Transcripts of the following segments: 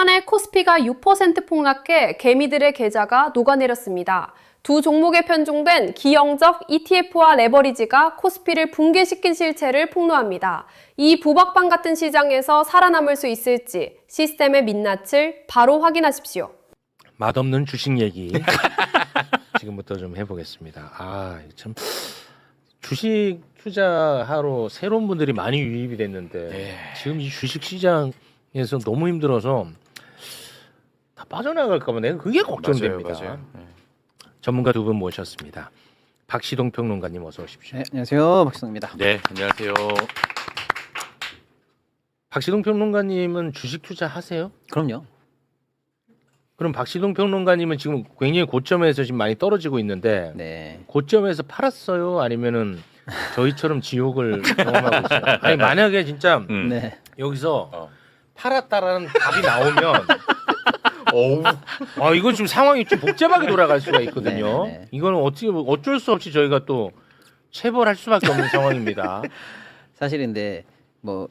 만에 코스피가 6% 폭락해 개미들의 계좌가 녹아내렸습니다. 두 종목에 편중된 기형적 ETF와 레버리지가 코스피를 붕괴시킨 실체를 폭로합니다. 이 부박방 같은 시장에서 살아남을 수 있을지 시스템의 민낯을 바로 확인하십시오. 맛없는 주식 얘기 지금부터 좀 해보겠습니다. 참 주식 투자하러 새로운 분들이 많이 유입이 됐는데 지금 이 주식 시장에서 너무 힘들어서 다 빠져나갈까 봐 내가 그게 걱정됩니다. 맞아요. 전문가 두 분 모셨습니다. 박시동 평론가님 어서 오십시오. 네, 안녕하세요. 박시동입니다. 네, 안녕하세요. 박시동 평론가님은 주식 투자 하세요? 그럼요. 그럼 박시동 평론가님은 지금 굉장히 고점에서 지금 많이 떨어지고 있는데 네. 고점에서 팔았어요? 아니면은 저희처럼 지옥을 경험하고 있어요? 아니 만약에 진짜 네. 여기서 팔았다라는 답이 나오면 이거 지금 상황이 좀 복잡하게 돌아갈 수가 있거든요. 네. 이거는 어쩔 수 없이 저희가 또 체벌할 수밖에 없는 상황입니다. 사실인데 뭐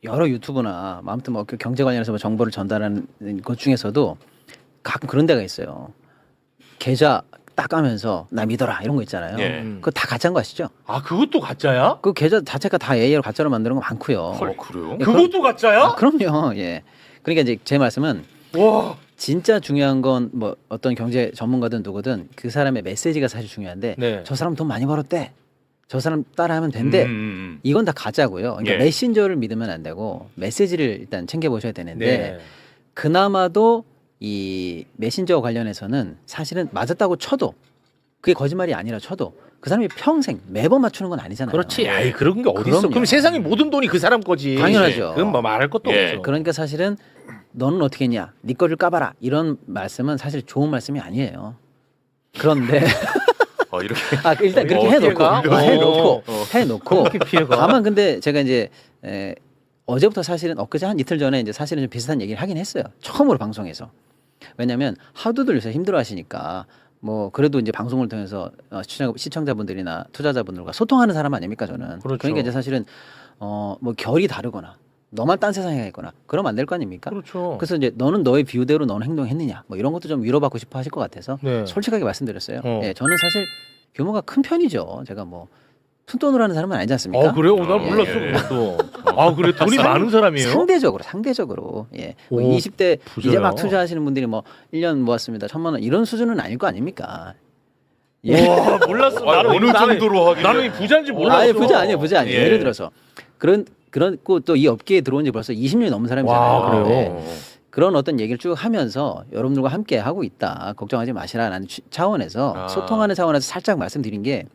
여러 유튜브나 아무튼 뭐 경제 관련해서 뭐 정보를 전달하는 것 중에서도 가끔 그런 데가 있어요. 계좌 딱 까면서 나 믿어라 이런 거 있잖아요. 예. 그거 다 가짜인 거 아시죠? 그것도 가짜야? 그 계좌 자체가 다 AI로 가짜로 만드는 거 많고요. 그래요? 예, 그것도 가짜야? 그럼요. 예. 그러니까 이제 제 말씀은 와. 진짜 중요한 건 뭐 어떤 경제 전문가든 누구든 그 사람의 메시지가 사실 중요한데 네. 저 사람 돈 많이 벌었대. 저 사람 따라하면 된대. 이건 다 가짜고요. 그러니까 예. 메신저를 믿으면 안 되고 메시지를 일단 챙겨 보셔야 되는데 네. 그나마도 이 메신저 관련해서는 사실은 맞았다고 쳐도 그게 거짓말이 아니라 쳐도 그 사람이 평생 매번 맞추는 건 아니잖아요. 그렇지. 아이 그런 게 어디 있어? 그럼요. 그럼 세상의 모든 돈이 그 사람 거지. 당연하죠. 그건 뭐 말할 것도 예. 없어. 그러니까 사실은 너는 어떻게 했냐? 네 거를 까봐라. 이런 말씀은 사실 좋은 말씀이 아니에요. 그런데 이렇게 일단 그렇게 어디가? 해놓고 피해가. 다만 근데 제가 이제 어제부터 사실은 엊그제 한 이틀 전에 이제 사실은 좀 비슷한 얘기를 하긴 했어요. 처음으로 방송에서. 왜냐하면 하도들 요새 힘들어하시니까 뭐 그래도 이제 방송을 통해서 시청자분들이나 투자자분들과 소통하는 사람 아닙니까 저는. 그렇죠. 그러니까 이제 사실은 뭐 결이 다르거나 너만 딴 세상에 있거나 그러면 안 될 거 아닙니까? 그렇죠. 그래서 이제 너는 너의 비유대로 너는 행동했느냐 뭐 이런 것도 좀 위로받고 싶어 하실 것 같아서 네. 솔직하게 말씀드렸어요. 어. 예, 저는 사실 규모가 큰 편이죠. 제가 뭐 푼돈으로 하는 사람은 아니지 않습니까? 그래요? 난 예. 몰랐어 그것도. 그래 돈이 많은 사람이에요? 상대적으로 예. 뭐 오, 20대 부자야. 이제 막 투자하시는 분들이 뭐 1년 모았습니다. 1,000만 원 이런 수준은 아닐 거 아닙니까? 예. 와 몰랐어. 어느 정도로 하길래? 나는 이 부자인지 몰랐어. 아예 부자 아니에요. 예. 예를 들어서 그런고 또 이 업계에 들어온 지 벌써 20년이 넘은 사람이잖아요. 와, 그래요? 네. 그런 어떤 얘기를 쭉 하면서 여러분들과 함께 하고 있다. 걱정하지 마시라는 차원에서 소통하는 차원에서 살짝 말씀드린 게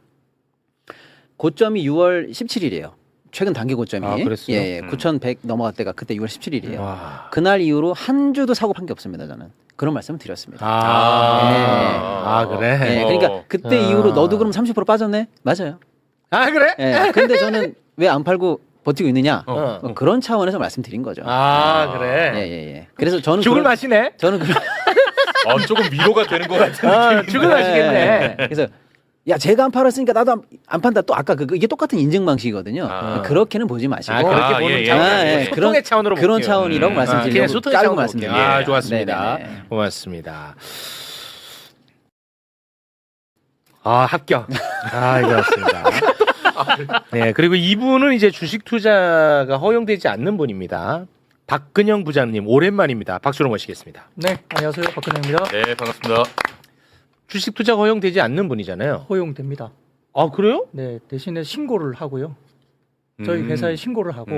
고점이 6월 17일이에요. 최근 단기 고점이. 그랬어요? 예, 9,100 넘어갈 때가 그때 6월 17일이에요. 와. 그날 이후로 한 주도 사고 판 게 없습니다. 저는 그런 말씀을 드렸습니다. 그래. 예, 그러니까 그때 이후로 너도 그럼 30% 빠졌네? 맞아요. 그래? 예, 근데 저는 왜 안 팔고 버티고 있느냐? 어. 그런 차원에서 말씀드린 거죠. 그래. 예. 그래서 저는 죽을 맛이네. 저는 그런 조금 위로가 되는 것 같은 죽을 맛이겠네. 그래서 야 제가 안 팔았으니까 나도 안 판다. 또 아까 이게 똑같은 인증 방식이거든요. 그렇게는 보지 마시고 그렇게 보는 차원, 소통의 차원으로 그런 볼게요. 차원이라고 그냥 말씀드리려고 소통의 깔고 차원으로 말씀드립니다. 볼게요. 좋았습니다. 네네네. 고맙습니다. 합격. 이거 맞습니다. 네, 그리고 이분은 이제 주식 투자가 허용되지 않는 분입니다. 박근영 부장님 오랜만입니다. 박수로 모시겠습니다. 네, 안녕하세요. 박근혜입니다. 네, 반갑습니다. 주식 투자가 허용되지 않는 분이잖아요. 허용됩니다. 그래요? 네, 대신에 신고를 하고요. 저희 회사에 신고를 하고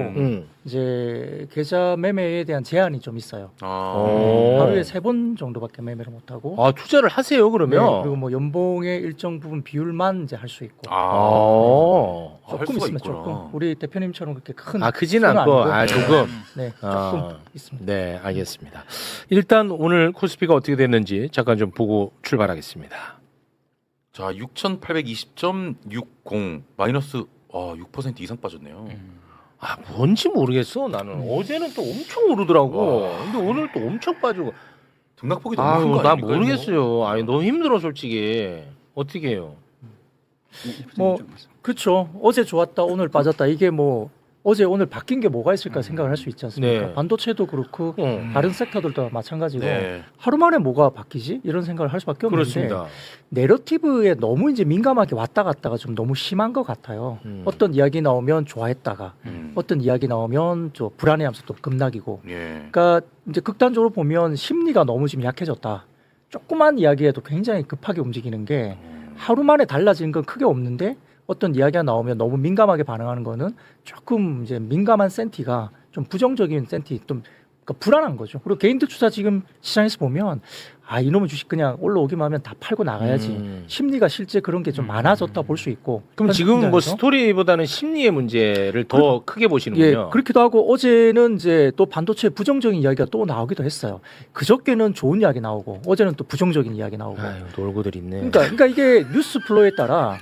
이제 계좌 매매에 대한 제한이 좀 있어요. 하루에 3번 정도밖에 매매를 못 하고. 투자를 하세요 그러면. 네, 그리고 뭐 연봉의 일정 부분 비율만 이제 할 수 있고. 할 조금 수가 있으면 있구나. 조금 우리 대표님처럼 그렇게 큰. 크진 수는 않고 아니고. 조금. 네, 조금 있습니다. 네, 알겠습니다. 일단 오늘 코스피가 어떻게 됐는지 잠깐 좀 보고 출발하겠습니다. 자, 6,820.60 마이너스 6% 이상 빠졌네요. 뭔지 모르겠어. 나는 어제는 또 엄청 오르더라고. 근데 오늘 또 엄청 빠지고. 등락폭이 너무 큰 거 나 아닙니까? 모르겠어요. 너무 힘들어 솔직히. 어떻게 해요? 뭐 그렇죠. 어제 좋았다 오늘 빠졌다 이게 뭐 어제 오늘 바뀐 게 뭐가 있을까 생각을 할 수 있지 않습니까? 네. 반도체도 그렇고 다른 섹터들도 마찬가지고 네. 하루 만에 뭐가 바뀌지? 이런 생각을 할 수밖에 없는데 그렇습니다. 내러티브에 너무 이제 민감하게 왔다 갔다가 좀 너무 심한 것 같아요. 어떤 이야기 나오면 좋아했다가 어떤 이야기 나오면 좀 불안해하면서 또 급락이고. 예. 그러니까 이제 극단적으로 보면 심리가 너무 지금 약해졌다. 조그만 이야기에도 굉장히 급하게 움직이는 게 하루 만에 달라지는 건 크게 없는데 어떤 이야기가 나오면 너무 민감하게 반응하는 거는 조금 이제 민감한 센티가 좀 부정적인 센티 좀 그러니까 불안한 거죠. 그리고 개인들 투자 지금 시장에서 보면 아 이놈의 주식 그냥 올라오기만 하면 다 팔고 나가야지. 심리가 실제 그런 게 좀 많아졌다 볼 수 있고. 그럼 지금 뭐 현장에서. 스토리보다는 심리의 문제를 더 크게 예, 보시는군요. 그렇기도 하고 어제는 이제 또 반도체 부정적인 이야기가 또 나오기도 했어요. 그저께는 좋은 이야기 나오고 어제는 또 부정적인 이야기 나오고. 아유, 놀고들 있네. 그러니까 이게 뉴스 플로우에 따라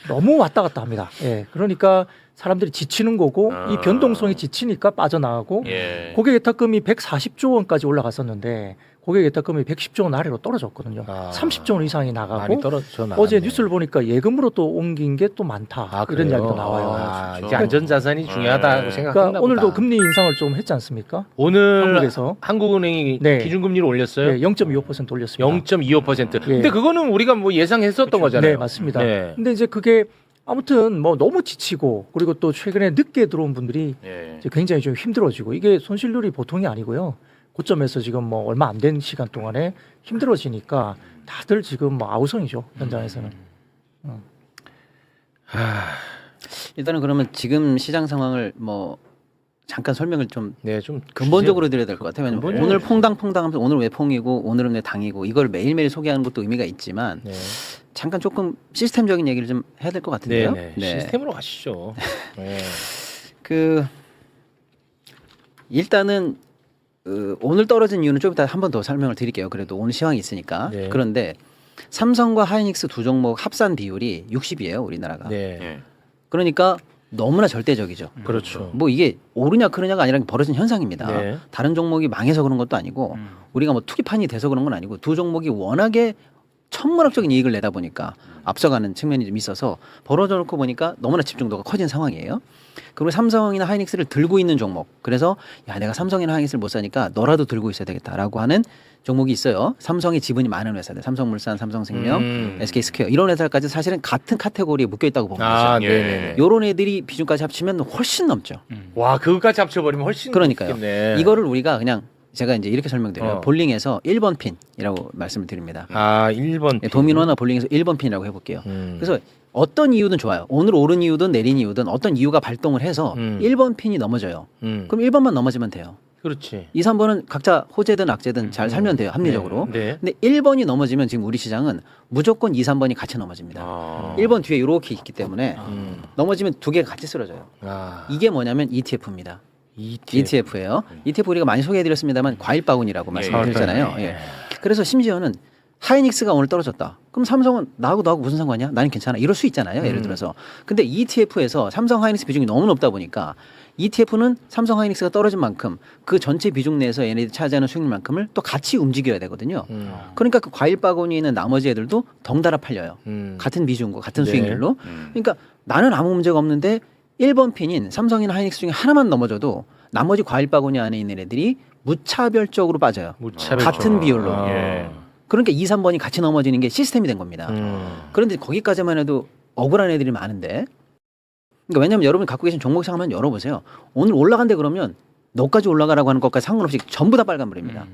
너무 왔다 갔다 합니다. 예, 그러니까 사람들이 지치는 거고 이 변동성이 지치니까 빠져나가고 예. 고객 예탁금이 140조 원까지 올라갔었는데 고객 예탁금이 110조 원 아래로 떨어졌거든요. 아, 30조 원 이상이 나가고 많이 떨어져 나갔네. 어제 뉴스를 보니까 예금으로 또 옮긴 게 또 많다. 아, 이런 그래요? 이야기도 나와요. 아, 진짜? 이제 안전자산이 중요하다고 네. 생각했나 그러니까 오늘도 보다. 금리 인상을 좀 했지 않습니까? 오늘 한국에서 한국은행이 네. 기준금리를 올렸어요. 네, 0.25% 올렸습니다. 0.25%. 예. 근데 그거는 우리가 뭐 예상했었던 거잖아요. 네, 맞습니다. 네. 근데 이제 그게 아무튼 뭐 너무 지치고 그리고 또 최근에 늦게 들어온 분들이 예. 이제 굉장히 좀 힘들어지고 이게 손실률이 보통이 아니고요. 고점에서 지금 뭐 얼마 안 된 시간 동안에 힘들어지니까 다들 지금 뭐 아우성이죠 현장에서는. 일단은 그러면 지금 시장 상황을 뭐 잠깐 설명을 좀 네, 좀 근본적으로 드려야 될 것 같아요. 왜냐면 근본적으로 오늘 퐁당퐁당하면서 오늘 왜 퐁이고 오늘은 왜 당이고 이걸 매일매일 소개하는 것도 의미가 있지만 네. 잠깐 조금 시스템적인 얘기를 좀 해야 될 것 네, 같은데요. 네. 시스템으로 가시죠. 네. 그 일단은 오늘 떨어진 이유는 좀 이따 한 번 더 설명을 드릴게요. 그래도 오늘 시황이 있으니까. 네. 그런데 삼성과 하이닉스 두 종목 합산 비율이 60이에요, 우리나라가. 네. 예. 그러니까 너무나 절대적이죠. 그렇죠. 뭐 이게 오르냐 그러냐가 아니라 벌어진 현상입니다. 네. 다른 종목이 망해서 그런 것도 아니고 우리가 뭐 투기판이 돼서 그런 건 아니고 두 종목이 워낙에 천문학적인 이익을 내다 보니까 앞서가는 측면이 좀 있어서 벌어져 놓고 보니까 너무나 집중도가 커진 상황이에요. 그리고 삼성이나 하이닉스를 들고 있는 종목. 그래서 야 내가 삼성이나 하이닉스를 못 사니까 너라도 들고 있어야 되겠다라고 하는 종목이 있어요. 삼성의 지분이 많은 회사들. 삼성물산, 삼성생명, SK스퀘어 이런 회사까지 사실은 같은 카테고리에 묶여 있다고 보면 아, 되죠. 네, 네. 요런 애들이 비중까지 합치면 훨씬 넘죠. 와, 그거까지 합쳐버리면 훨씬 그러니까요. 좋겠네. 이거를 우리가 그냥 제가 이제 이렇게 설명드려요. 어. 볼링에서 1번 핀이라고 말씀을 드립니다. 아, 1번. 네, 도미노나 볼링에서 1번 핀이라고 해볼게요. 음. 그래서 어떤 이유든 좋아요. 오늘 오른 이유든 내린 이유든 어떤 이유가 발동을 해서 1번 핀이 넘어져요. 그럼 1번만 넘어지면 돼요. 그렇지. 2, 3번은 각자 호재든 악재든 잘 살면 돼요. 합리적으로. 네. 근데 1번이 넘어지면 지금 우리 시장은 무조건 2, 3번이 같이 넘어집니다. 아. 1번 뒤에 이렇게 있기 때문에 넘어지면 두 개가 같이 쓰러져요. 아, 이게 뭐냐면 ETF입니다. ETF. ETF예요. ETF 우리가 많이 소개해드렸습니다만 과일 바구니라고 말씀드렸잖아요. 예. 그래서 심지어는 하이닉스가 오늘 떨어졌다. 그럼 삼성은 나하고 무슨 상관이야? 나는 괜찮아. 이럴 수 있잖아요. 예를 들어서. 근데 ETF에서 삼성 하이닉스 비중이 너무 높다 보니까 ETF는 삼성 하이닉스가 떨어진 만큼 그 전체 비중 내에서 얘네들이 차지하는 수익률만큼을 또 같이 움직여야 되거든요. 그러니까 그 과일 바구니에 있는 나머지 애들도 덩달아 팔려요. 같은 비중과 같은 네. 수익률로. 그러니까 나는 아무 문제가 없는데 1번 핀인 삼성이나 하이닉스 중에 하나만 넘어져도 나머지 과일 바구니 안에 있는 애들이 무차별적으로 빠져요. 무차별적. 같은 비율로. 아. 예. 그러니까 2, 3번이 같이 넘어지는 게 시스템이 된 겁니다. 그런데 거기까지만 해도 억울한 애들이 많은데 그러니까 왜냐하면 여러분이 갖고 계신 종목상 한번 열어보세요. 오늘 올라간대 그러면 너까지 올라가라고 하는 것까지 상관없이 전부 다 빨간불입니다.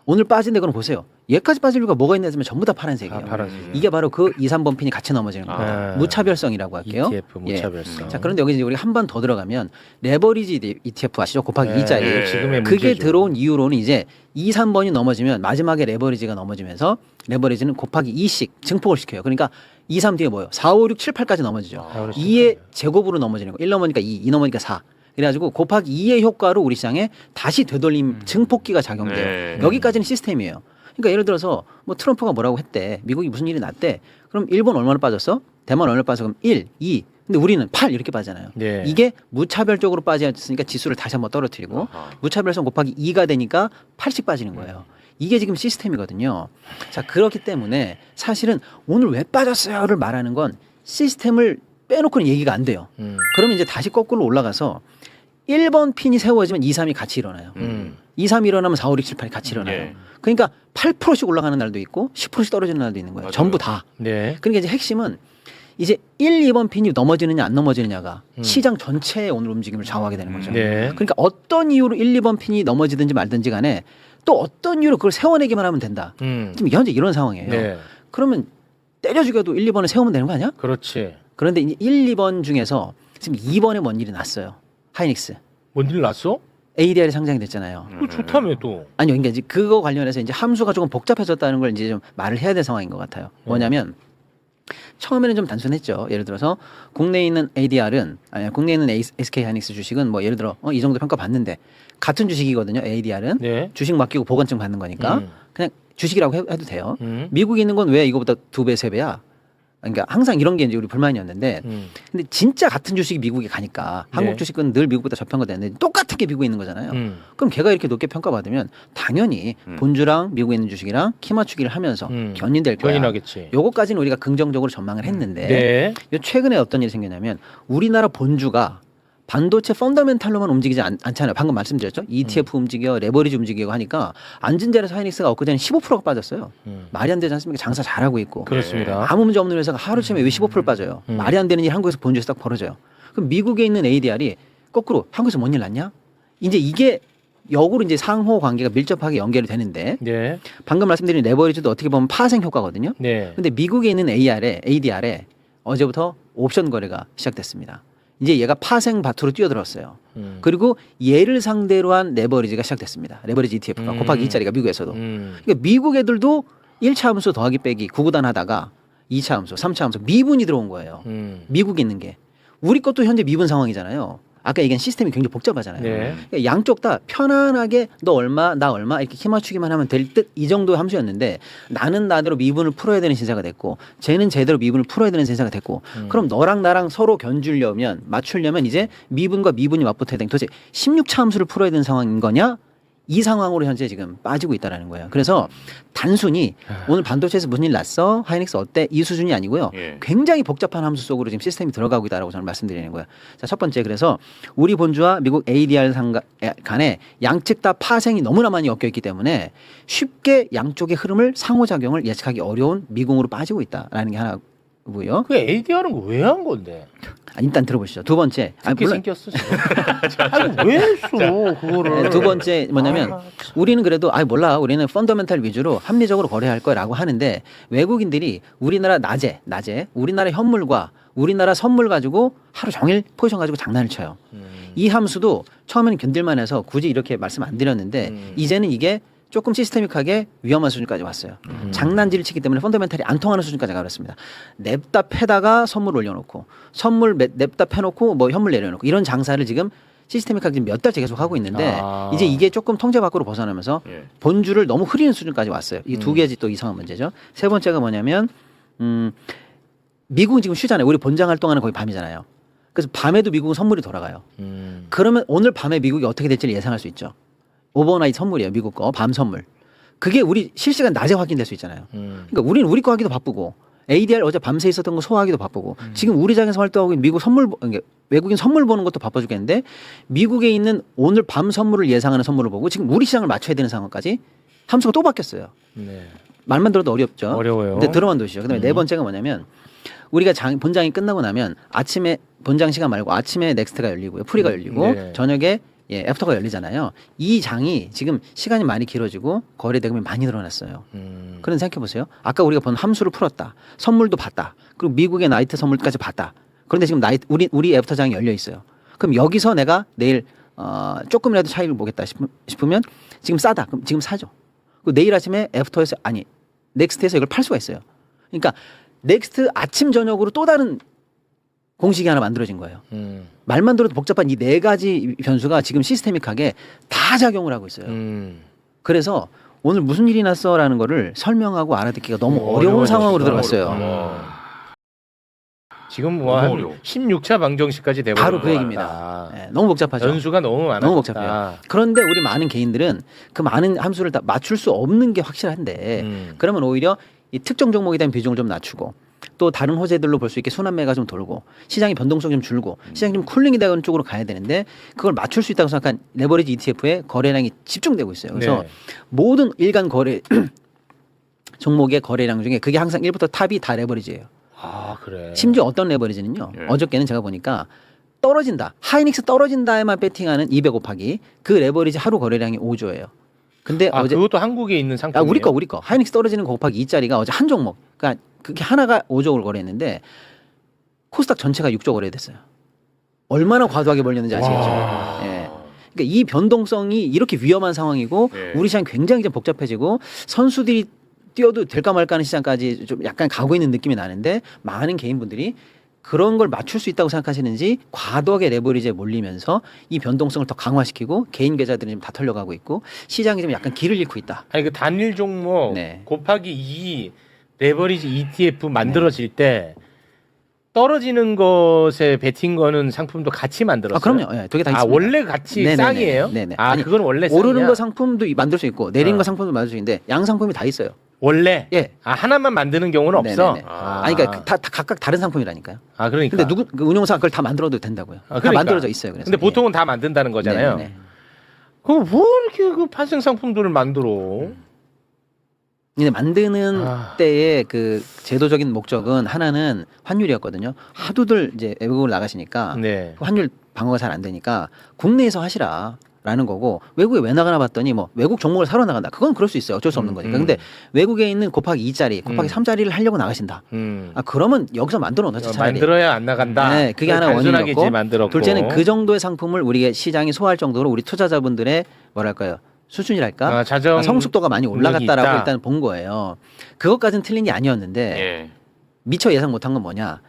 오늘 빠진데 그럼 보세요. 얘까지 빠질 이유가 뭐가 있나 했으면 전부 다 파란색이에요. 아, 파란색이에요. 이게 바로 그 2, 3번 핀이 같이 넘어지는 겁니다. 아. 무차별성이라고 할게요. ETF 무차별성. 자, 그런데 여기 이제 우리 한 번 더 들어가면 레버리지 ETF 아시죠? 곱하기 네, 2짜리. 네, 지금의 그게 문제죠. 들어온 이유로는 이제 2, 3번이 넘어지면 마지막에 레버리지가 넘어지면서 레버리지는 곱하기 2씩 증폭을 시켜요. 그러니까 2, 3 뒤에 뭐예요? 4, 5, 6, 7, 8까지 넘어지죠. 아, 2의 제곱으로 넘어지는 거. 1 넘어니까 2, 2 넘어니까 4. 그래가지고 곱하기 2의 효과로 우리 시장에 다시 되돌림 증폭기가 작용돼요. 네. 여기까지는 시스템이에요. 그러니까 예를 들어서 뭐 트럼프가 뭐라고 했대. 미국이 무슨 일이 났대. 그럼 일본 얼마나 빠졌어? 대만 얼마나 빠졌어? 그럼 1, 2. 근데 우리는 8 이렇게 빠지잖아요. 네. 이게 무차별적으로 빠졌으니까 지수를 다시 한번 떨어뜨리고 아하. 무차별성 곱하기 2가 되니까 8씩 빠지는 거예요. 이게 지금 시스템이거든요. 자, 그렇기 때문에 사실은 오늘 왜 빠졌어요를 말하는 건 시스템을 빼놓고는 얘기가 안 돼요. 그러면 이제 다시 거꾸로 올라가서 1번 핀이 세워지면 2, 3이 같이 일어나요. 2, 3이 일어나면 4, 5, 6, 7, 8이 같이 일어나요. 예. 그러니까 8%씩 올라가는 날도 있고 10%씩 떨어지는 날도 있는 거예요. 맞아요. 전부 다. 네. 그러니까 이제 핵심은 이제 1, 2번 핀이 넘어지느냐 안 넘어지느냐가 시장 전체의 오늘 움직임을 좌우하게 되는 거죠. 네. 그러니까 어떤 이유로 1, 2번 핀이 넘어지든지 말든지 간에 또 어떤 이유로 그걸 세워내기만 하면 된다. 지금 현재 이런 상황이에요. 네. 그러면 때려 죽여도 1, 2번을 세우면 되는 거 아니야? 그렇지. 그런데 이제 1, 2번 중에서 지금 2번에 뭔 일이 났어요. 하이닉스. 뭔 일 났어? ADR이 상장이 됐잖아요. 그거 좋다며 또. 아니요, 그러니까 이제 그거 관련해서 이제 함수가 조금 복잡해졌다는 걸 이제 좀 말을 해야 될 상황인 것 같아요. 뭐냐면 처음에는 좀 단순했죠. 예를 들어서 국내에 있는 ADR은 아니 국내에 있는 SK 하이닉스 주식은 뭐 예를 들어 이 정도 평가 받는데 같은 주식이거든요. ADR은 네. 주식 맡기고 보관증 받는 거니까 음. 그냥 주식이라고 해도 돼요. 음. 미국에 있는 건 왜 이거보다 2배, 3배야? 그러니까 항상 이런 게 이제 우리 불만이었는데 근데 진짜 같은 주식이 미국에 가니까 한국 네. 주식은 늘 미국보다 저평가되는데 똑같은 게 미국에 있는 거잖아요. 그럼 걔가 이렇게 높게 평가받으면 당연히 본주랑 미국에 있는 주식이랑 키 맞추기를 하면서 견인될 거야. 견인하겠지. 요거까지는 우리가 긍정적으로 전망을 했는데 네. 요 최근에 어떤 일이 생겼냐면 우리나라 본주가 반도체 펀더멘탈로만 움직이지 않잖아요. 방금 말씀드렸죠. ETF 움직여, 레버리지 움직이고 하니까 앉은 자리에서 하이닉스가 엊그제는 15%가 빠졌어요. 말이 안 되지 않습니까? 장사 잘하고 있고. 그렇습니다. 아무 문제 없는 회사가 하루쯤에 왜 15% 빠져요? 말이 안 되는 일 한국에서 본주에서 딱 벌어져요. 그럼 미국에 있는 ADR이 거꾸로 한국에서 뭔 일 났냐? 이제 이게 역으로 이제 상호 관계가 밀접하게 연결이 되는데 네. 방금 말씀드린 레버리지도 어떻게 보면 파생 효과거든요. 네. 근데 미국에 있는 ADR에 어제부터 옵션 거래가 시작됐습니다. 이제 얘가 파생 밭으로 뛰어들었어요. 그리고 얘를 상대로 한 레버리지가 시작됐습니다. 레버리지 ETF가 곱하기 2짜리가 미국에서도. 그러니까 미국 애들도 1차 함수 더하기 빼기 9구단 하다가 2차 함수, 3차 함수 미분이 들어온 거예요. 미국에 있는 게. 우리 것도 현재 미분 상황이잖아요. 아까 얘기한 시스템이 굉장히 복잡하잖아요. 네. 그러니까 양쪽 다 편안하게 너 얼마 나 얼마 이렇게 키 맞추기만 하면 될 듯 이 정도의 함수였는데 나는 나대로 미분을 풀어야 되는 신사가 됐고 쟤는 제대로 미분을 풀어야 되는 신사가 됐고 그럼 너랑 나랑 서로 견주려면 맞추려면 이제 미분과 미분이 맞붙어야 되는 도대체 16차 함수를 풀어야 되는 상황인 거냐? 이 상황으로 현재 지금 빠지고 있다라는 거예요. 그래서 단순히 오늘 반도체에서 무슨 일 났어? 하이닉스 어때? 이 수준이 아니고요. 예. 굉장히 복잡한 함수 속으로 지금 시스템이 들어가고 있다라고 저는 말씀드리는 거예요. 자, 첫 번째 그래서 우리 본주와 미국 ADR 간에 양측 다 파생이 너무나 많이 엮여 있기 때문에 쉽게 양쪽의 흐름을 상호작용을 예측하기 어려운 미궁으로 빠지고 있다라는 게 하나고요. 그 ADR은 왜 한 건데? 일단 들어보시죠. 두 번째. 그렇게 생겼어. 아니, 왜 했어 그거를? 네, 두 번째 뭐냐면 우리는 그래도 몰라 우리는 펀더멘탈 위주로 합리적으로 거래할 거라고 하는데 외국인들이 우리나라 낮에 우리나라 현물과 우리나라 선물 가지고 하루 종일 포지션 가지고 장난을 쳐요. 이 함수도 처음에는 견딜만해서 굳이 이렇게 말씀 안 드렸는데 이제는 이게 조금 시스테믹하게 위험한 수준까지 왔어요. 장난질을 치기 때문에 펀더멘탈이 안 통하는 수준까지 가버렸습니다. 냅다 패다가 선물 올려놓고 선물 냅다 패놓고 뭐 현물 내려놓고 이런 장사를 지금 시스테믹하게 몇 달째 계속 하고 있는데 이제 이게 조금 통제 밖으로 벗어나면서 예. 본주를 너무 흐리는 수준까지 왔어요. 이 두 개지 또 이상한 문제죠. 세 번째가 뭐냐면 미국은 지금 쉬잖아요. 우리 본장 활동하는 거의 밤이잖아요. 그래서 밤에도 미국은 선물이 돌아가요. 그러면 오늘 밤에 미국이 어떻게 될지를 예상할 수 있죠. 오버나잇 선물이에요. 미국 거 밤 선물. 그게 우리 실시간 낮에 확인될 수 있잖아요. 그러니까 우리는 우리 거 하기도 바쁘고 ADR 어제 밤새 있었던 거 소화하기도 바쁘고 지금 우리 장에서 활동하고 있는 미국 선물 그러니까 외국인 선물 보는 것도 바빠 죽겠는데 미국에 있는 오늘 밤 선물을 예상하는 선물을 보고 지금 우리 시장을 맞춰야 되는 상황까지 함수가 또 바뀌었어요. 네. 말만 들어도 어렵죠. 어려워요. 근데 들어만 두시죠. 그다음에 네 번째가 뭐냐면 우리가 본장이 끝나고 나면 아침에 본장 시간 말고 아침에 넥스트가 열리고요. 프리가 열리고 네. 저녁에 애프터가 열리잖아요. 이 장이 지금 시간이 많이 길어지고 거래 대금이 많이 늘어났어요. 그런 생각해 보세요. 아까 우리가 본 함수를 풀었다. 선물도 봤다. 그리고 미국의 나이트 선물까지 봤다. 그런데 지금 우리 애프터장이 열려 있어요. 그럼 여기서 내가 내일 조금이라도 차이를 보겠다 싶으면 지금 싸다. 그럼 지금 사죠. 그리고 내일 아침에 애프터에서 넥스트에서 이걸 팔 수가 있어요. 그러니까 넥스트 아침 저녁으로 또 다른 공식이 하나 만들어진 거예요. 말만 들어도 복잡한 이 네 가지 변수가 지금 시스테믹하게 다 작용을 하고 있어요. 그래서 오늘 무슨 일이 났어라는 거를 설명하고 알아듣기가 너무 어려운 상황으로 들어갔어요. 지금 뭐 한 너무 어려워. 16차 방정식까지 되고 바로 그 얘기입니다. 네, 너무 복잡하죠. 변수가 너무 많아. 너무 복잡해요. 그런데 우리 많은 개인들은 그 많은 함수를 다 맞출 수 없는 게 확실한데 그러면 오히려 이 특정 종목에 대한 비중을 좀 낮추고 또 다른 호재들로 볼 수 있게 순환매가 좀 돌고 시장의 변동성이 좀 줄고 시장이 좀 쿨링이 되는 쪽으로 가야 되는데 그걸 맞출 수 있다고 생각한 레버리지 ETF의 거래량이 집중되고 있어요. 그래서 네. 모든 일간 거래 종목의 거래량 중에 그게 항상 1부터 탑이 다 레버리지예요. 아 그래. 심지어 어떤 레버리지는요. 예. 어저께는 제가 보니까 떨어진다. 하이닉스 떨어진다에만 배팅하는 200 곱하기 그 레버리지 하루 거래량이 5조예요. 근데 아 어제 그것도 한국에 있는 상품. 우리 거 하이닉스 떨어지는 거 곱하기 2짜리가 어제 한 종목 그러니까 그게 하나가 5조를 거래했는데 코스닥 전체가 6조 거래됐어요. 얼마나 과도하게 벌렸는지 아시겠죠? 와. 예. 그러니까 이 변동성이 이렇게 위험한 상황이고 예. 우리 시장이 굉장히 좀 복잡해지고 선수들이 뛰어도 될까 말까 하는 시장까지 좀 약간 가고 있는 느낌이 나는데 많은 개인분들이 그런 걸 맞출 수 있다고 생각하시는지 과도하게 레버리지에 몰리면서 이 변동성을 더 강화시키고 개인 계좌들이 좀 다 털려가고 있고 시장이 좀 약간 길을 잃고 있다. 아니 그 단일 종목 네. 곱하기 2 레버리지 ETF 만들어질 때 떨어지는 것에 베팅 거는 상품도 같이 만들었어요. 아 그럼요. 예, 두 개 다 아 있습니다. 원래 같이 네네네. 쌍이에요? 네네. 아 아니, 그건 원래 오르는 쌍이야? 거 상품도 만들 수 있고 내리는 어. 거 상품도 만들 수 있는데 양 상품이 다 있어요. 원래? 예. 아 하나만 만드는 경우는 없어? 네네네. 아니 그러니까 다 각각 다른 상품이라니까요. 아 그러니까. 근데 누구 그 운용사가 그걸 다 만들어도 된다고요. 아, 다 그러니까. 만들어져 있어요. 그래서. 근데 보통은 다 만든다는 거잖아요. 네네네. 그럼 뭐 이렇게 그 파생 상품들을 만들어? 근데 만드는 아. 때의 그 제도적인 목적은 하나는 환율이었거든요. 하도들 이제 외국을 나가시니까 네. 환율 방어가 잘 안 되니까 국내에서 하시라라는 거고 외국에 왜 나가나 봤더니 뭐 외국 종목을 사러 나간다. 그건 그럴 수 있어요. 어쩔 수 없는 거니까. 근데 외국에 있는 곱하기 2짜리, 곱하기 3짜리를 하려고 나가신다. 아 그러면 여기서 만들어 놓자 차라리. 만들어야 안 나간다. 네, 그게 하나 단순하게 원인이었고 이제 만들었고. 둘째는 그 정도의 상품을 우리의 시장이 소화할 정도로 우리 투자자분들의 뭐랄까요 수준이랄까 아, 자정 성숙도가 많이 올라갔다라고 있다. 일단 본 거예요. 그것까지는 틀린 게 아니었는데 예. 미처 예상 못한 건 뭐냐?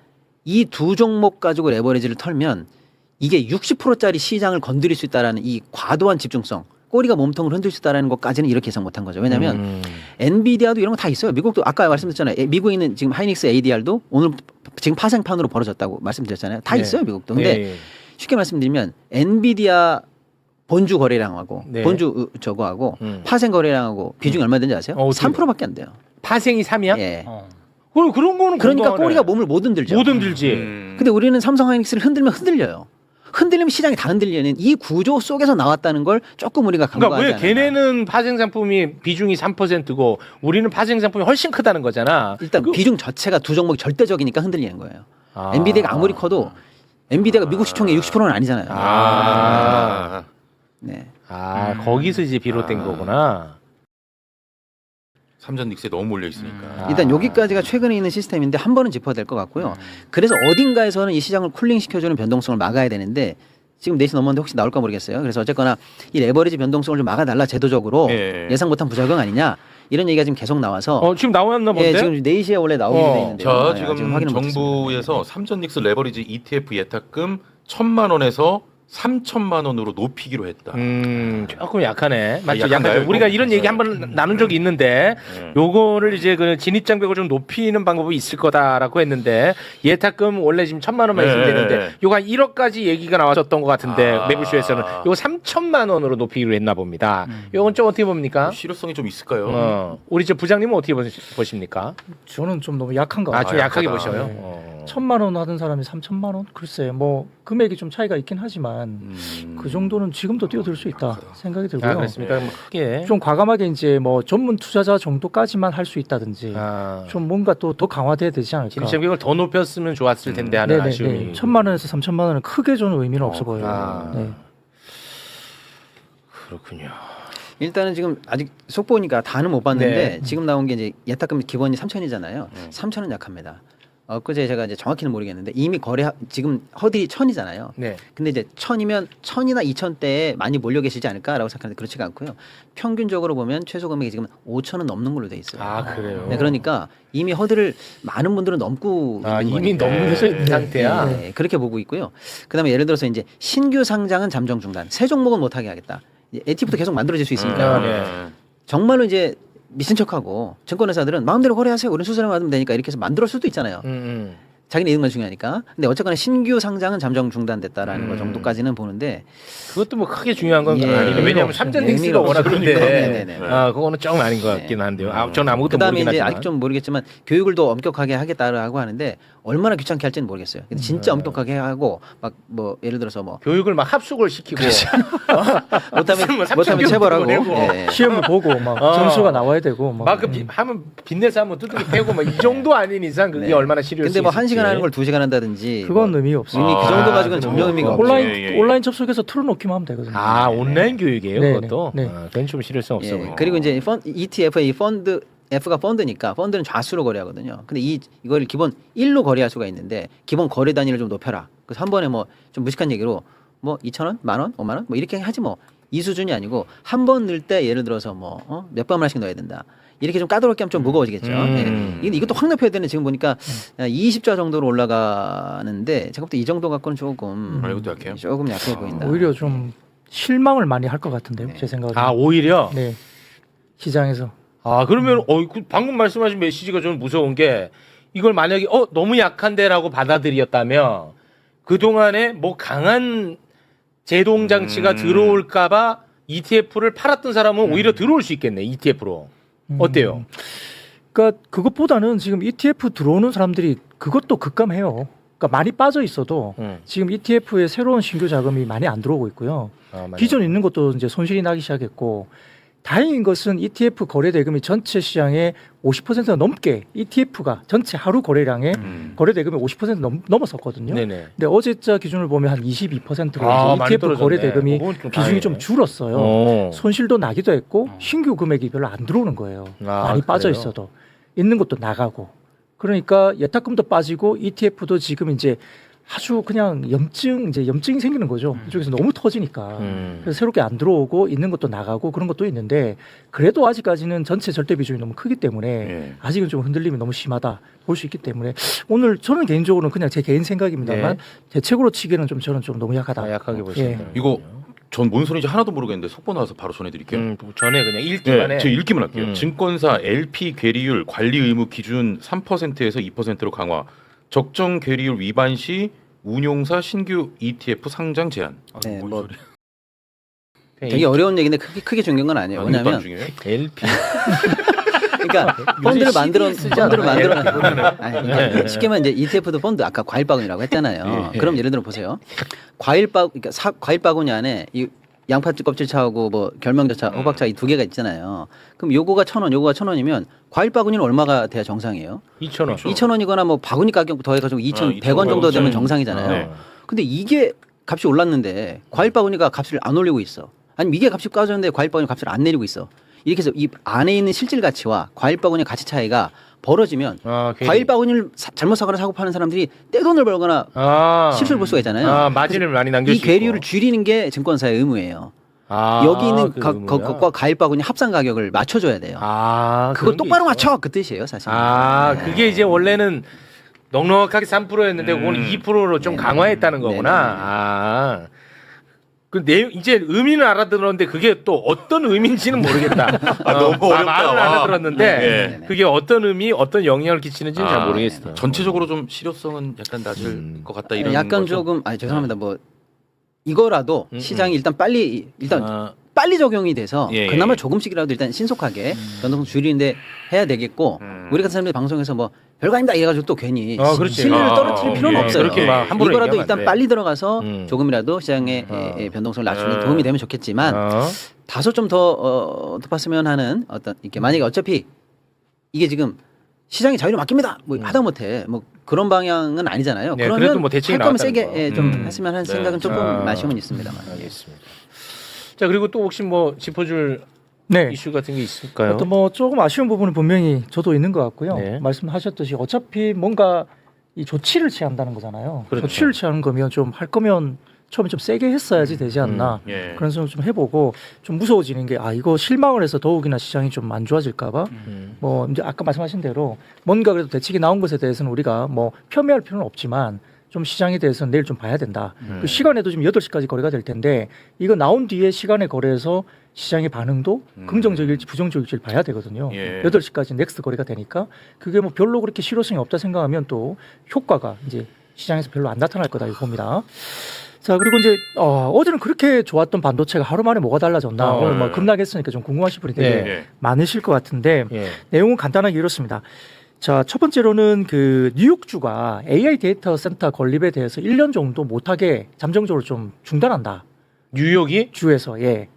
이 두 종목 가지고 레버리지를 털면 이게 60%짜리 시장을 건드릴 수 있다라는 이 과도한 집중성, 꼬리가 몸통을 흔들 수 있다라는 것까지는 이렇게 예상 못한 거죠. 왜냐하면 엔비디아도 이런 거 다 있어요. 미국도 아까 말씀드렸잖아요. 미국에 있는 지금 하이닉스 ADR도 오늘 지금 파생판으로 벌어졌다고 말씀드렸잖아요. 다 네. 있어요, 미국도. 근데 네. 쉽게 말씀드리면 엔비디아 본주 거래량하고 네. 본주 저거하고 파생 거래량하고 비중이 얼마 되는지 아세요? 어떻게 3%밖에 안 돼요. 파생이 3이야? 예. 그런 거는 그러니까 건강하네. 꼬리가 몸을 못 흔들죠. 못 흔들지. 근데 우리는 삼성 하이닉스를 흔들면 흔들려요. 흔들리면 시장이 다 흔들리는 이 구조 속에서 나왔다는 걸 조금 우리가 그러니까 간과하지 왜 않았나. 걔네는 파생 상품이 비중이 3%고 우리는 파생 상품이 훨씬 크다는 거잖아. 일단 비중 자체가 두 종목이 절대적이니까 흔들리는 거예요. 아. 엔비디아가 아무리 커도 엔비디아가 미국 시총의 60%는 아니잖아요. 아. 네. 아, 거기서 이제 비롯된 거구나. 삼전 닉스에 너무 몰려 있으니까. 일단 여기까지가 최근에 있는 시스템인데 한 번은 짚어야 될 것 같고요. 그래서 어딘가에서는 이 시장을 쿨링 시켜주는 변동성을 막아야 되는데 지금 4시 넘었는데 혹시 나올까 모르겠어요. 그래서 어쨌거나 이 레버리지 변동성을 좀 막아달라 제도적으로 예. 예상 못한 부작용 아니냐 이런 얘기가 지금 계속 나와서 지금 나왔나 본데? 예, 지금 4시에 원래 나오기로 돼 있는데 자, 지금 정부에서 삼전 닉스 레버리지 ETF 예탁금 1,000만 원에서 3,000만 원으로 높이기로 했다. 조금 약하네. 맞죠? 약한가요, 약하죠. 이거? 우리가 이런 얘기 한번 나눈 적이 있는데, 네. 요거를 이제 그 진입장벽을 좀 높이는 방법이 있을 거다라고 했는데, 예탁금 원래 지금 1,000만 원만 있으면 네. 되는데, 요거 한 1억까지 얘기가 나왔었던 것 같은데, 아. 매불쇼에서는 요거 3,000만 원으로 높이기로 했나 봅니다. 요건 좀 어떻게 봅니까? 실효성이 좀 있을까요? 우리 저 부장님은 어떻게 보십니까? 저는 좀 너무 약한 것 아, 같아요. 좀 약하게 약하다. 보셔요? 네. 1,000만 원 하던 사람이 3,000만 원? 글쎄, 뭐 금액이 좀 차이가 있긴 하지만 그 정도는 지금도 뛰어들 수 있다 생각이 들고요. 아, 그렇습니까? 뭐 크게. 좀 과감하게 이제 뭐 전문 투자자 정도까지만 할 수 있다든지 아, 좀 뭔가 또 더 강화돼야 되지 않을까. 진입장벽을 더 높였으면 좋았을 텐데 하는 네네네. 아쉬움이. 1,000만 원에서 3,000만 원은 크게 저는 의미는 없어 보여요. 아. 네. 그렇군요. 일단은 지금 아직 속보니까 다는 못 봤는데 네. 지금 나온 게 이제 예탁금 기본이 3,000이잖아요. 3,000은 약합니다. 엊그제 제가 이제 정확히는 모르겠는데 이미 지금 허들이 1,000이잖아요. 네. 근데 이제 1,000이면 1,000이나 2,000대에 많이 몰려 계시지 않을까라고 생각하는데 그렇지가 않고요. 평균적으로 보면 최소 금액이 지금 5,000은 넘는 걸로 돼 있어요. 아, 그래요? 네, 그러니까 이미 허들을 많은 분들은 넘고 있는 이미 거니까. 넘겨져 있는 상태야. 네, 그렇게 보고 있고요. 그다음에 예를 들어서 이제 신규 상장은 잠정 중단, 새 종목은 못하게 하겠다. ETF도 계속 만들어질 수 있으니까 네. 정말로 이제 미친 척하고 증권회사들은 마음대로 거래하세요. 우리 수수료 받으면 되니까 이렇게 해서 만들 수도 있잖아요. 자기네 이익만 중요하니까. 근데 어쨌거나 신규 상장은 잠정 중단됐다라는 거 정도까지는 보는데 그것도 뭐 크게 중요한 건 예. 아니에요. 왜냐하면 의미가 삼전닉스가 없죠. 워낙 그러니까. 큰데 네네네. 그거는 조금 아닌 것 같긴 한데요. 저는 아무것도 그다음에 모르긴 이제 하지만. 아직 좀 모르겠지만 교육을 더 엄격하게 하겠다고 하는데 얼마나 귀찮게 할지는 모르겠어요. 근데 진짜 엄격하게 하고 막 뭐 예를 들어서 뭐 교육을 막 합숙을 시키고 못하면 체벌하고 보내고. 예. 시험을 보고 막 점수가 나와야 되고 막 하면 빚내서 하면 두들기 패고 막 이 정도 아닌 이상 그게 네. 얼마나 싫을 근데 수 뭐 있을지. 1시간 하는 걸 2시간 한다든지 그건 뭐 의미 없어요. 이미 그 정도 가지고는 그건 전혀 의미가 없죠. 온라인 예. 온라인 접속해서 틀어놓기만 하면 되거든요. 아 온라인 교육이에요 네, 그것도. 네. 그건 좀 실효성 없어. 예. 보여요. 그리고 이제 ETF의 이 펀드 F가 펀드니까 펀드는 좌수로 거래하거든요. 근데 이걸 기본 1로 거래할 수가 있는데 기본 거래 단위를 좀 높여라. 그래서 한 번에 뭐 좀 무식한 얘기로 뭐 2,000원, 10,000원, 50,000원 뭐 이렇게 하지 뭐 이 수준이 아니고 한 번 넣을 때 예를 들어서 뭐 몇 번을 하씩 넣어야 된다. 이렇게 좀 까다롭게 하면 좀 무거워지겠죠. 예. 이것도 확 높여야 되는 지금 보니까 20자 정도로 올라가는데 제가 볼 때 이 정도 갖고는 조금 이것도 약해요? 조금 약해 보인다. 오히려 좀 실망을 많이 할 것 같은데요. 네. 제 생각에. 아 오히려. 네. 시장에서. 아 그러면 그 방금 말씀하신 메시지가 좀 무서운 게 이걸 만약에 너무 약한데라고 받아들였다면 그 동안에 뭐 강한 제동 장치가 들어올까봐 ETF를 팔았던 사람은 오히려 들어올 수 있겠네 ETF로. 어때요? 그러니까 그것보다는 지금 ETF 들어오는 사람들이 그것도 급감해요. 그러니까 많이 빠져 있어도 지금 ETF에 새로운 신규 자금이 많이 안 들어오고 있고요. 기존 있는 것도 이제 손실이 나기 시작했고 다행인 것은 ETF 거래 대금이 전체 시장의 50%가 넘게 ETF가 전체 하루 거래량의 거래 대금이 50% 넘었었거든요. 네네. 근데 어제자 기준을 보면 한 22%로 많이 ETF 떨어졌네. 거래 대금이 그건 좀 비중이 좀 다행이네. 줄었어요. 손실도 나기도 했고 신규 금액이 별로 안 들어오는 거예요. 많이 빠져 그래요? 있어도 있는 것도 나가고 그러니까 예탁금도 빠지고 ETF도 지금 이제 아주 그냥 염증이 생기는 거죠. 이쪽에서 너무 터지니까. 그래서 새롭게 안 들어오고 있는 것도 나가고 그런 것도 있는데 그래도 아직까지는 전체 절대 비중이 너무 크기 때문에 예. 아직은 좀 흔들림이 너무 심하다 볼 수 있기 때문에 오늘 저는 개인적으로는 그냥 제 개인 생각입니다만 대책으로 치기는 좀 저는 좀 너무 약하다. 약하게 보시는 이거 전 뭔 소리인지 하나도 모르겠는데 속보 나와서 바로 전해드릴게요. 전에 그냥 읽기만 해. 저 읽기만 할게요. 증권사 LP 괴리율 관리 의무 기준 3%에서 2%로 강화. 적정 괴리율 위반 시 운용사 신규 ETF 상장 제한. 네, 뭐 되게 어려운 얘기인데 크게 중요한 건 아니에요. 왜냐하면 LP 그러니까 펀드를 만들어 아니, 네. 그러니까 쉽게 말하면 이제 ETF도 펀드 아까 과일 바구니라고 했잖아요. 그럼 예를 들어 보세요. 과일 바구니 안에 이 양파 껍질 차하고 뭐 결명자 차, 호박차 이 두 개가 있잖아요. 그럼 요거가 1,000원, 요거가 1,000원이면 과일 바구니는 얼마가 돼야 정상이에요? 2,000원. 2,000원이거나 뭐 바구니 가격 더해가지고 2,100원 정도 되면 정상이잖아요. 네. 근데 이게 값이 올랐는데 과일 바구니가 값을 안 올리고 있어. 아니면 이게 값이 빠졌는데 과일 바구니 값을 안 내리고 있어. 이렇게 해서 이 안에 있는 실질 가치와 과일 바구니 가치 차이가 벌어지면 과일 바구니를 잘못 사거나 사고 파는 사람들이 떼돈을 벌거나 실수를 볼 수가 있잖아요. 마진을 많이 남길 이 수 괴리율을 있고. 줄이는 게 증권사의 의무예요. 여기 있는 것과 과일 바구니 합산 가격을 맞춰줘야 돼요. 그거 그런 게 똑바로 있어. 맞춰 그 뜻이에요, 사실. 그게 이제 원래는 넉넉하게 3%였는데 그거는 2%로 좀 강화했다는 거구나. 그 내용 이제 의미는 알아들었는데 그게 또 어떤 의미인지는 모르겠다. 너무 어렵다. 말은 알아들었는데 네. 그게 어떤 의미, 어떤 영향을 끼치는지는 잘 모르겠어요. 전체적으로 좀 실효성은 약간 낮을 것 같다 이런. 약간 거죠? 조금 죄송합니다. 뭐 이거라도 시장이 일단 빨리 적용이 돼서 예, 그나마 예. 조금씩이라도 일단 신속하게 변동성 줄이는데 해야 되겠고 우리 같은 사람들이 방송에서 뭐 별거 아니다 이래가지고 또 괜히 그렇지. 신뢰를 떨어뜨릴 필요는 예, 없어요. 그렇게 막 함부로 이거라도 얘기하면 안 일단 돼. 빨리 들어가서 조금이라도 시장의 변동성을 낮추는 데 도움이 되면 좋겠지만 다소 좀 더 봤으면 하는 어떤 이렇게 만약에 어차피 이게 지금 시장이 자유로 맡깁니다. 뭐 하다못해 뭐 그런 방향은 아니잖아요. 네, 그래도 그러면 뭐 대책이 할 거면 나왔다는 세게 거. 좀 했으면 하는 생각은 조금 아쉬움은 있습니다만. 알겠습니다. 자 그리고 또 혹시 뭐 짚어줄 네. 이슈 같은 게 있을까요? 또 뭐 조금 아쉬운 부분은 분명히 저도 있는 것 같고요. 네. 말씀하셨듯이 어차피 뭔가 이 조치를 취한다는 거잖아요. 그렇죠. 조치를 취하는 거면 좀 할 거면 처음에 좀 세게 했어야지 되지 않나 예. 그런 생각 좀 해보고 좀 무서워지는 게 이거 실망을 해서 더욱이나 시장이 좀 안 좋아질까봐 뭐 이제 아까 말씀하신 대로 뭔가 그래도 대책이 나온 것에 대해서는 우리가 뭐 폄훼할 필요는 없지만 좀 시장에 대해서 내일 좀 봐야 된다. 그 시간에도 지금 8시까지 거래가 될 텐데 이거 나온 뒤에 시간에 거래해서 시장의 반응도 긍정적일지 부정적일지 봐야 되거든요. 예. 8시까지 넥스트 거래가 되니까 그게 뭐 별로 그렇게 실효성이 없다 생각하면 또 효과가 이제 시장에서 별로 안 나타날 거다 이거 봅니다. 자, 그리고 이제 어제는 그렇게 좋았던 반도체가 하루 만에 뭐가 달라졌나 오늘 뭐 급락했으니까 좀 궁금하신 분이 되게 네. 많으실 것 같은데 예. 내용은 간단하게 이렇습니다. 자, 첫 번째로는 그 뉴욕주가 AI 데이터 센터 건립에 대해서 1년 정도 못하게 잠정적으로 좀 중단한다. 뉴욕이 주에서. 예.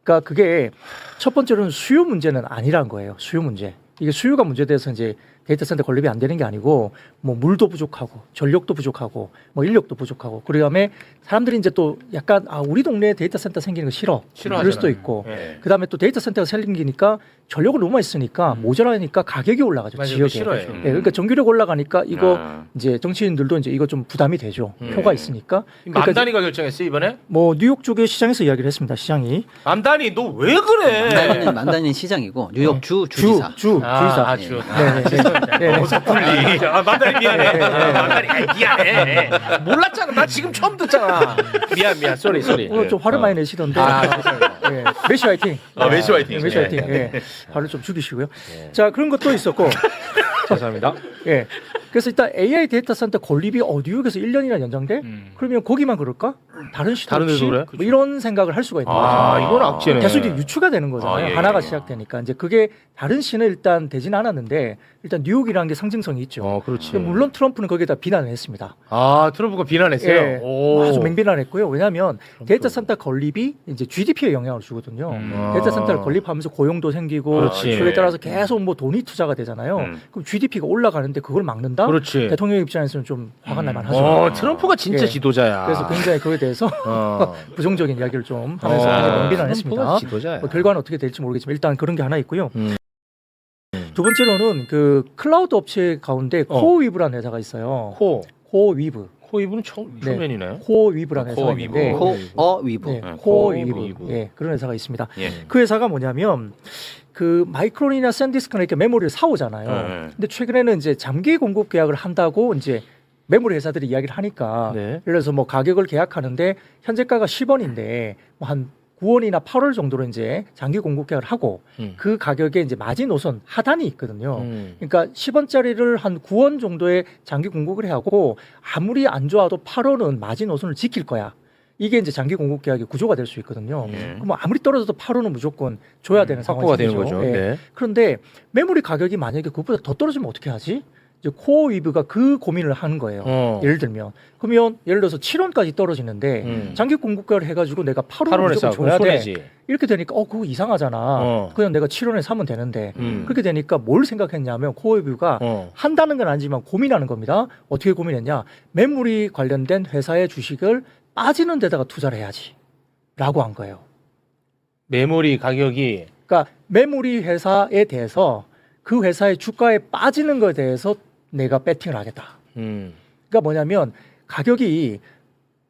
그러니까 그게 첫 번째로는 수요 문제는 아니란 거예요. 수요 문제. 이게 수요가 문제돼서 이제 데이터 센터 건립이 안 되는 게 아니고 뭐 물도 부족하고 전력도 부족하고 뭐 인력도 부족하고 그다음에 사람들이 이제 또 약간 우리 동네에 데이터 센터 생기는 거 싫어. 그럴 수도 있고. 예. 그다음에 또 데이터 센터가 생기니까 전력을 너무 많이 쓰니까 모자라니까 가격이 올라가죠. 맞아요. 지역에. 싫어해. 예, 그러니까 전기력 올라가니까 이거 아. 이제 정치인들도 이제 이거 좀 부담이 되죠. 표가 있으니까. 그러니까 맘다니가 결정했어 이번에? 뭐 뉴욕 쪽의 시장에서 이야기를 했습니다. 시장이 맘다니 너 왜 그래? 만다니는 시장이고 뉴욕 주지사. 주지사. 아, 주. 네. 섭불리. 맘다니 미안해. 맘다니 미안해. 몰랐잖아. 나 지금 처음 듣잖아. 미안. 쏘리. 오늘 좀 화를 많이 내시던데. 예. 메시 화이팅. 메시 화이팅. 메시 화이팅. 예. 화를 좀 죽이시고요. 자, 그런 것도 있었고. 죄송합니다. 예. 그래서 일단 AI 데이터 센터 건립이 뉴욕에서 1년이나 연장돼? 그러면 거기만 그럴까? 다른 시도 다른 없이? 데도 그래? 뭐 이런 생각을 할 수가 있는 거죠. 이건 악재네. 계속 이제 유추가 되는 거잖아요. 예, 하나가 예. 시작되니까 이제 그게 다른 시는 일단 되진 않았는데 일단 뉴욕이라는 게 상징성이 있죠. 그렇지. 물론 트럼프는 거기에다 비난을 했습니다. 트럼프가 비난했어요. 예, 오. 아주 맹비난했고요. 왜냐하면 데이터 센터 건립이 이제 GDP에 영향을 주거든요. 데이터 센터를 건립하면서 고용도 생기고 그렇지. 그에 따라서 계속 뭐 돈이 투자가 되잖아요. 그럼 GDP가 올라가는데 그걸 막는다? 그렇지. 대통령 입장에서는 좀 화가 날 만하죠. 트럼프가 진짜 예. 지도자야. 그래서 굉장히 그거에 대해서 부정적인 이야기를 좀 하면서 아주 맹비난했습니다. 트럼프가 지도자야. 뭐 결과는 어떻게 될지 모르겠지만 일단 그런 게 하나 있고요. 두 번째로는 그 클라우드 업체 가운데 코어위브라는 회사가 있어요. 코어위브. 코이브는 초면이네. 코어위브라는 회사가 있는데 코어위브. 네, 코어위브. 코어위브. 예, 그런 회사가 있습니다. 예. 그 회사가 뭐냐면 그 마이크론이나 샌디스크나 이렇게 메모리를 사오잖아요. 근데 최근에는 이제 장기 공급 계약을 한다고 이제 메모리 회사들이 이야기를 하니까 네. 예를 들어서 뭐 가격을 계약하는데 현재가가 10원인데 뭐 한 9원이나 8월 정도로 이제 장기 공급 계약을 하고 그 가격에 이제 마지노선 하단이 있거든요. 그러니까 10원짜리를 한 9원 정도의 장기 공급을 하고 아무리 안 좋아도 8원은 마지노선을 지킬 거야. 이게 이제 장기 공급 계약의 구조가 될 수 있거든요. 그럼 아무리 떨어져도 8원은 무조건 줘야 되는 확보가 상황이 되는 되죠. 거죠. 예. 네. 그런데 메모리 가격이 만약에 그것보다 더 떨어지면 어떻게 하지? 이제 코어위브가 그 고민을 하는 거예요. 예를 들면 그러면 예를 들어서 7원까지 떨어지는데 장기 공급가를 해가지고 내가 8원을 무조건 줘야 돼. 손해지. 이렇게 되니까 그거 이상하잖아. 그냥 내가 7원에 사면 되는데 그렇게 되니까 뭘 생각했냐면 코어위브가 한다는 건 아니지만 고민하는 겁니다. 어떻게 고민했냐? 메모리 관련된 회사의 주식을 빠지는 데다가 투자를 해야지 라고 한 거예요. 메모리 가격이 그러니까 메모리 회사에 대해서 그 회사의 주가에 빠지는 것에 대해서 내가 배팅을 하겠다. 그러니까 뭐냐면 가격이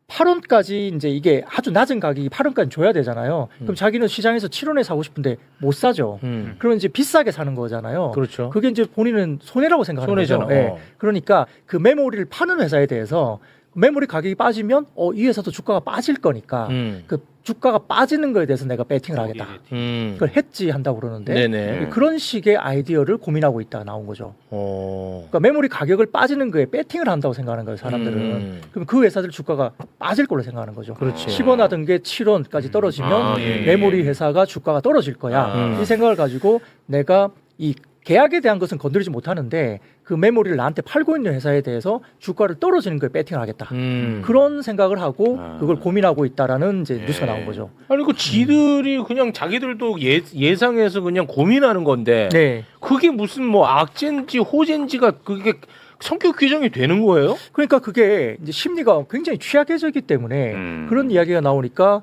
8원까지 이제 이게 아주 낮은 가격이 8원까지 줘야 되잖아요. 그럼 자기는 시장에서 7원에 사고 싶은데 못 사죠. 그러면 이제 비싸게 사는 거잖아요. 그렇죠. 그게 이제 본인은 손해라고 생각하는 손해잖아. 거죠. 예. 그러니까 그 메모리를 파는 회사에 대해서 메모리 가격이 빠지면 이 회사도 주가가 빠질 거니까 그 주가가 빠지는 거에 대해서 내가 배팅을 하겠다. 그걸 헤지 한다고 그러는데 네네. 그런 식의 아이디어를 고민하고 있다 나온 거죠. 그러니까 메모리 가격을 빠지는 거에 배팅을 한다고 생각하는 거예요, 사람들은. 그럼 그 회사들 주가가 빠질 걸로 생각하는 거죠. 그렇지. 10원 하던 게 7원까지 떨어지면 예. 메모리 회사가 주가가 떨어질 거야. 이 생각을 가지고 내가 이 계약에 대한 것은 건드리지 못하는데 그 메모리를 나한테 팔고 있는 회사에 대해서 주가를 떨어지는 거에 배팅을 하겠다. 그런 생각을 하고 그걸 고민하고 있다라는 이제 뉴스가 나온 거죠. 아니 그 지들이 그냥 자기들도 예상해서 그냥 고민하는 건데 네. 그게 무슨 뭐 악재인지 호재인지가 그게 성격 규정이 되는 거예요? 그러니까 그게 이제 심리가 굉장히 취약해졌기 때문에 그런 이야기가 나오니까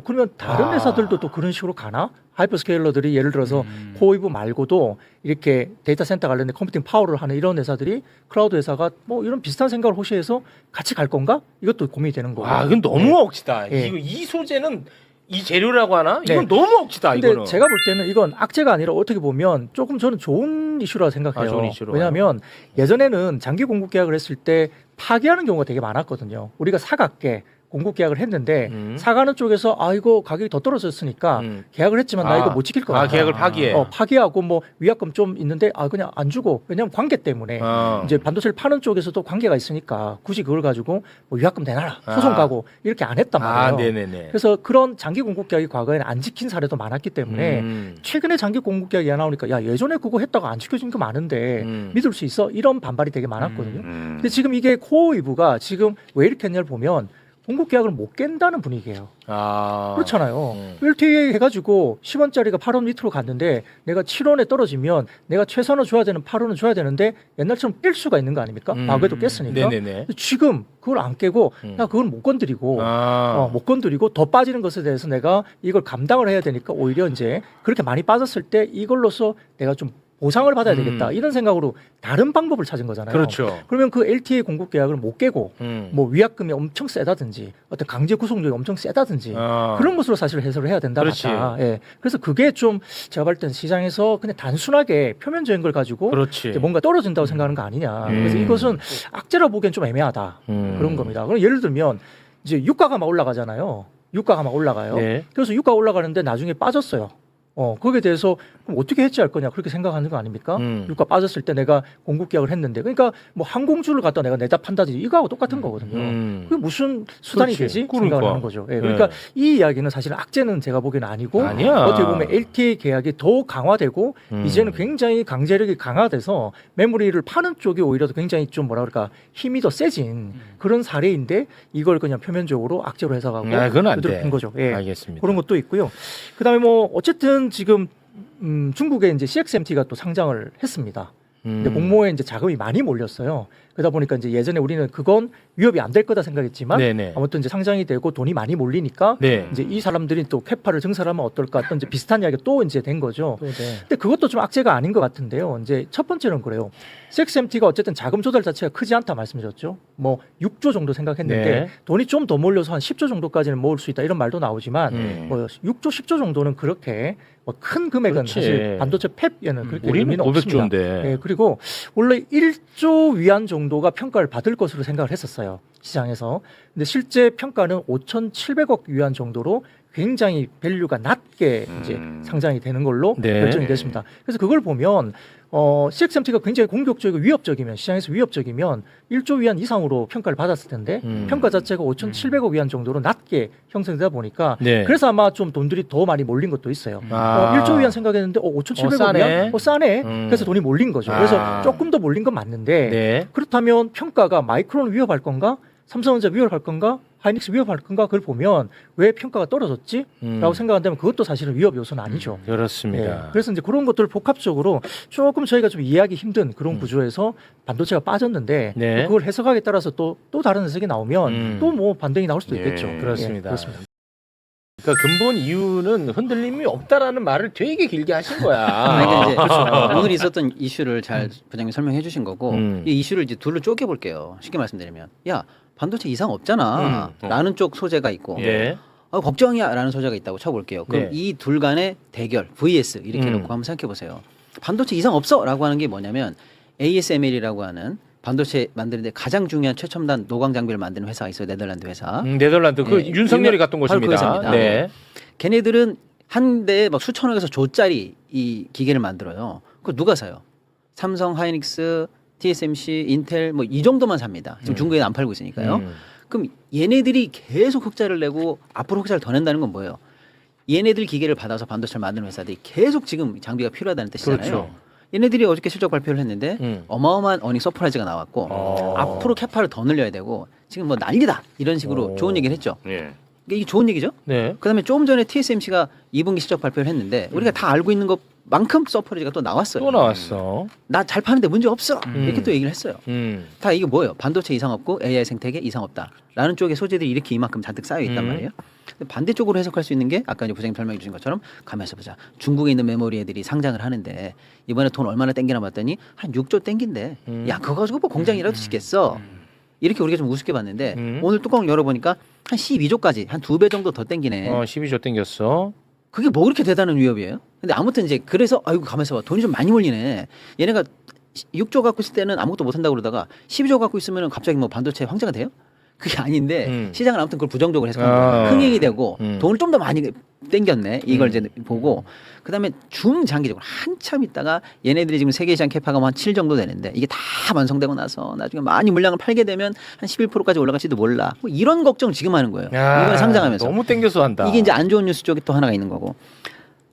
그러면 다른 회사들도 또 그런 식으로 가나? 하이퍼스케일러들이 예를 들어서 코어위브 말고도 이렇게 데이터 센터 관련된 컴퓨팅 파워를 하는 이런 회사들이 클라우드 회사가 뭐 이런 비슷한 생각을 호시해서 같이 갈 건가? 이것도 고민이 되는 거고. 이건 너무 억지다. 예. 이 소재는 이 재료라고 하나? 이건 네. 너무 억지다. 근데 이거는. 제가 볼 때는 이건 악재가 아니라 어떻게 보면 조금 저는 좋은 이슈라고 생각해요. 좋은 이슈로. 왜냐하면 예전에는 장기 공급 계약을 했을 때 파기하는 경우가 되게 많았거든요. 우리가 사갈게 공급 계약을 했는데 사가는 쪽에서 이거 가격이 더 떨어졌으니까 계약을 했지만 나 이거 못 지킬 거야. 계약을 파기해. 파기하고 뭐 위약금 좀 있는데 그냥 안 주고 왜냐면 관계 때문에 이제 반도체를 파는 쪽에서도 관계가 있으니까 굳이 그걸 가지고 뭐 위약금 내놔라 소송 가고 이렇게 안 했단 말이에요. 네네네. 그래서 그런 장기 공급 계약이 과거에는 안 지킨 사례도 많았기 때문에 최근에 장기 공급 계약이 나오니까 야 예전에 그거 했다가 안 지켜진 거 많은데 믿을 수 있어? 이런 반발이 되게 많았거든요. 근데 지금 이게 코어 이브가 지금 왜 이렇게 했냐를 보면 공급 계약을 못 깬다는 분위기예요. 그렇잖아요. LTA 해가지고 10원짜리가 8원 밑으로 갔는데 내가 7원에 떨어지면 내가 최선을 줘야 되는 8원은 줘야 되는데 옛날처럼 깰 수가 있는 거 아닙니까? 과거에도 깼으니까. 네네네. 지금 그걸 안 깨고 나 그걸 못 건드리고 못 건드리고 더 빠지는 것에 대해서 내가 이걸 감당을 해야 되니까 오히려 이제 그렇게 많이 빠졌을 때 이걸로서 내가 좀 보상을 받아야 되겠다 이런 생각으로 다른 방법을 찾은 거잖아요. 그렇죠. 그러면 그 LTA 공급 계약을 못 깨고 뭐 위약금이 엄청 세다든지 어떤 강제 구속력이 엄청 세다든지 그런 것으로 사실 해석을 해야 된다. 그렇지. 예. 그래서 그게 좀 제가 볼 때는 시장에서 그냥 단순하게 표면적인 걸 가지고 그렇지. 이제 뭔가 떨어진다고 생각하는 거 아니냐. 그래서 이것은 악재라 보기엔 좀 애매하다. 그런 겁니다. 그럼 예를 들면 이제 유가가 막 올라가잖아요. 유가가 막 올라가요. 네. 그래서 유가 올라가는데 나중에 빠졌어요. 거기에 대해서 그럼 어떻게 해지할 거냐 그렇게 생각하는 거 아닙니까? 유가 빠졌을 때 내가 공급 계약을 했는데 그러니까 뭐 항공주를 갖다 내가 내다 판다든지 이거하고 똑같은 거거든요. 그게 무슨 수단이 그렇지. 되지? 그러니까. 생각을 하는 거죠. 예, 그러니까 이 이야기는 사실 악재는 제가 보기에는 아니고 어떻게 보면 LTA 계약이 더 강화되고 이제는 굉장히 강제력이 강화돼서 메모리를 파는 쪽이 오히려 굉장히 좀 뭐라 그럴까 힘이 더 세진 그런 사례인데 이걸 그냥 표면적으로 악재로 해석하고 그건 안 돼. 핀 거죠. 예. 알겠습니다. 그런 것도 있고요. 그다음에 뭐 어쨌든 지금 중국에 이제 CXMT가 또 상장을 했습니다. 근데 공모에 이제 자금이 많이 몰렸어요. 그러다 보니까 이제 예전에 우리는 그건 위협이 안 될 거다 생각했지만 네네. 아무튼 이제 상장이 되고 돈이 많이 몰리니까 네. 이제 이 사람들이 또 캐파를 증설하면 어떨까 어떤 이제 비슷한 이야기가 또 이제 된 거죠. 네. 근데 그것도 좀 악재가 아닌 것 같은데요. 이제 첫 번째는 그래요. CXMT가 어쨌든 자금 조달 자체가 크지 않다 말씀드렸죠. 뭐 6조 정도 생각했는데 네. 돈이 좀 더 몰려서 한 10조 정도까지는 모을 수 있다 이런 말도 나오지만 뭐 6조 10조 정도는 그렇게 뭐 큰 금액은 그렇지. 사실 반도체 팹에는 그렇게 우리는 의미는 없습니다. 500조인데. 예, 그리고 원래 1조 위안 정도가 평가를 받을 것으로 생각을 했었어요. 시장에서. 근데 실제 평가는 5,700억 위안 정도로 굉장히 밸류가 낮게 이제 상장이 되는 걸로 네. 결정이 됐습니다. 그래서 그걸 보면 CXMT가 굉장히 공격적이고 위협적이면 시장에서 위협적이면 1조 위안 이상으로 평가를 받았을 텐데 평가 자체가 5,700억 위안 정도로 낮게 형성되다 보니까 네. 그래서 아마 좀 돈들이 더 많이 몰린 것도 있어요. 1조 위안 생각했는데 5,700억 싸네. 위안? 싸네. 그래서 돈이 몰린 거죠. 그래서 조금 더 몰린 건 맞는데 네. 그렇다면 평가가 마이크론을 위협할 건가? 삼성전자 위협할 건가? 하이닉스 위협할 건가? 그걸 보면 왜 평가가 떨어졌지? 라고 생각한다면 그것도 사실은 위협 요소는 아니죠. 그렇습니다. 예. 그래서 이제 그런 것들을 복합적으로 조금 저희가 좀 이해하기 힘든 그런 구조에서 반도체가 빠졌는데 네. 그걸 해석하기에 따라서 또 다른 해석이 나오면 또 뭐 반등이 나올 수도 예. 있겠죠. 그렇습니다. 예, 그렇습니다. 그러니까 근본 이유는 흔들림이 없다라는 말을 되게 길게 하신 거야. 이게 이제 그렇죠. 오늘 있었던 이슈를 잘 부장님 설명해 주신 거고 이 이슈를 이제 둘로 쪼개 볼게요. 쉽게 말씀드리면 야 반도체 이상 없잖아 라는 쪽 소재가 있고 네. 걱정이야 라는 소재가 있다고 쳐볼게요. 그럼 네. 이 둘 간의 대결 vs 이렇게 놓고 한번 생각해 보세요. 반도체 이상 없어 라고 하는 게 뭐냐면 ASML이라고 하는 반도체 만드는데 가장 중요한 최첨단 노광 장비를 만드는 회사가 있어요. 네덜란드 회사. 네덜란드 그 네, 윤석열이 갔던 바로 그 곳입니다. 회사입니다. 네. 걔네들은 한 대에 막 수천억에서 조짜리 이 기계를 만들어요. 그거 누가 사요? 삼성, 하이닉스, TSMC, 인텔 뭐 이 정도만 삽니다. 지금 중국에는 안 팔고 있으니까요. 그럼 얘네들이 계속 흑자를 내고 앞으로 흑자를 더 낸다는 건 뭐예요? 얘네들 기계를 받아서 반도체를 만드는 회사들이 계속 지금 장비가 필요하다는 뜻이잖아요. 그렇죠. 얘네들이 어저께 실적 발표를 했는데 어마어마한 어닝 서프라이즈가 나왔고 앞으로 캐파를 더 늘려야 되고 지금 뭐 난리다 이런 식으로 좋은 얘기를 했죠. 예. 이게 좋은 얘기죠. 네. 그다음에 조금 전에 TSMC가 2분기 실적 발표를 했는데 우리가 다 알고 있는 것만큼 서프라이즈가 또 나왔어요. 또 나왔어. 나 잘 파는데 문제 없어. 이렇게 또 얘기를 했어요. 음. 다 이게 뭐예요? 반도체 이상 없고 AI 생태계 이상 없다라는 쪽에 소재들이 이렇게 이만큼 잔뜩 쌓여 있단 말이에요. 근데 반대쪽으로 해석할 수 있는 게 아까 이제 부장님 설명해 주신 것처럼 가만있어 보자. 중국에 있는 메모리 애들이 상장을 하는데 이번에 돈 얼마나 땡기나 봤더니 한 6조 땡긴대. 야 그거 가지고 뭐 공장이라도 짓겠어. 이렇게 우리가 좀 우습게 봤는데 오늘 뚜껑을 열어보니까 한 12조까지 한 2배 정도 더 땡기네. 12조 땡겼어. 그게 뭐 그렇게 대단한 위협이에요? 근데 아무튼 이제 그래서 아이고 가만있어 봐. 돈이 좀 많이 몰리네. 얘네가 6조 갖고 있을 때는 아무것도 못 한다고 그러다가 12조 갖고 있으면 갑자기 뭐 반도체 황제가 돼요? 그게 아닌데 시장은 아무튼 그걸 부정적으로 해석한 거예요. 흥행이 되고 돈을 좀 더 많이 땡겼네. 이걸 이제 보고 그다음에 중장기적으로 한참 있다가 얘네들이 지금 세계 시장 캐파가 한 7 정도 되는데 이게 다 완성되고 나서 나중에 많이 물량을 팔게 되면 한 11%까지 올라갈지도 몰라. 뭐 이런 걱정 지금 하는 거예요. 이번에 상장하면서. 너무 땡겨서 한다. 이게 이제 안 좋은 뉴스 쪽에 또 하나가 있는 거고.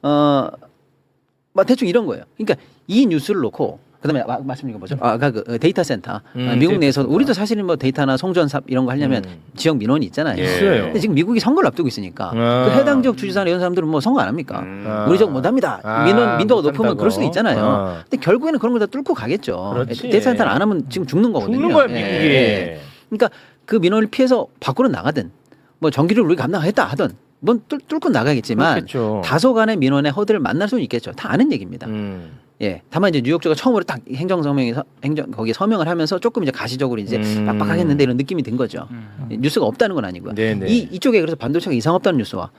뭐 대충 이런 거예요. 그러니까 이 뉴스를 놓고 그다음에 말씀 이거 뭐죠? 아까 그 데이터 센터 미국 내에서 우리도 사실은 뭐 데이터나 송전삽 이런 거 하려면 지역 민원이 있잖아요. 있어요. 근데 지금 미국이 선거를 앞두고 있으니까 그 해당 지역 주지사나 이런 사람들은 뭐 선거 안 합니까? 우리 지역 못합니다. 민도가 높으면 그럴 수도 있잖아요. 근데 결국에는 그런 걸 다 뚫고 가겠죠. 그렇지. 데이터 센터는 안 하면 지금 죽는 거거든요. 죽는 거야 미국이. 그러니까 그 민원을 피해서 밖으로 나가든 뭐 전기를 우리 감당하겠다 하든 뭔 뚫고 나가겠지만 그렇겠죠. 다소간의 민원의 허들을 만날 수는 있겠죠. 다 아는 얘기입니다. 예, 다만 이제 뉴욕주가 처음으로 딱 행정성명에서 거기에 서명을 하면서 조금 이제 가시적으로 이제 빡빡하겠는데 이런 느낌이 든 거죠. 뉴스가 없다는 건 아니고요. 네네. 이쪽에 그래서 반도체가 이상 없다는 뉴스와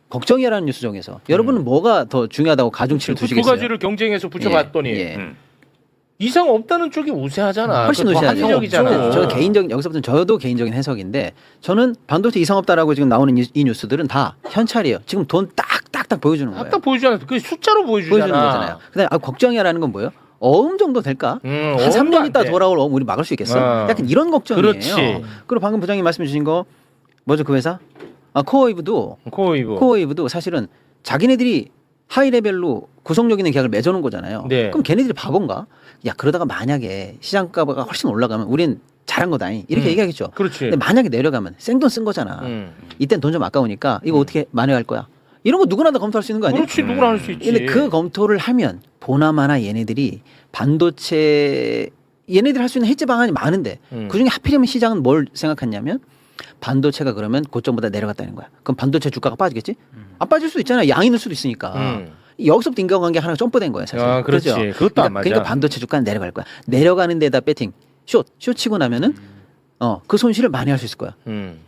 걱정이라는 뉴스 중에서 여러분은 뭐가 더 중요하다고 가중치를 두 두시겠어요? 가지를 경쟁해서 붙여봤더니 예. 이상 없다는 쪽이 우세하잖아. 훨씬 그거 더 우세하죠. 합리적이잖아. 저 개인적 여기서부터는 저도 개인적인 해석인데 저는 반도체 이상 없다라고 지금 나오는 이 뉴스들은 다 현찰이에요. 지금 돈 딱딱딱 보여주는 거예요. 딱 보여주잖아. 그 숫자로 보여주잖아. 보여주는 거잖아요. 그다음에 걱정이라는 건 뭐예요? 어음 정도 될까? 한 3년 있다 돌아올 어음 우리 막을 수 있겠어? 약간 이런 걱정이에요. 그렇지. 그리고 방금 부장님 말씀 주신 거 뭐죠 그 회사? 코어웨이브도 코어웨이브도 사실은 자기네들이 하이 레벨로 구속력 있는 계약을 맺어놓은 거잖아요. 네. 그럼 걔네들이 바본가? 야 그러다가 만약에 시장가가 훨씬 올라가면 우린 잘한 거다 이렇게 얘기하겠죠. 그렇지. 근데 만약에 내려가면 생돈 쓴 거잖아. 이땐 돈 좀 아까우니까 이거 어떻게 만회할 거야? 이런 거 누구나 다 검토할 수 있는 거 아니에요? 그렇지. 누구나 할 수 있지. 근데 그 검토를 하면 보나마나 얘네들이 반도체 얘네들 할 수 있는 해지 방안이 많은데 그중에 하필이면 시장은 뭘 생각했냐면 반도체가 그러면 고점보다 내려갔다는 거야. 그럼 반도체 주가가 빠지겠지? 안 빠질 수도 있잖아요. 양이 늘 수도 있으니까. 여기서부터 인과관계 하나가 점프된 거예요, 사실. 그렇지. 그렇죠? 그것도 안 맞아. 그러니까 반도체 주가는 내려갈 거야. 내려가는 데다 배팅, 숏 치고 나면은 그 손실을 많이 할 수 있을 거야.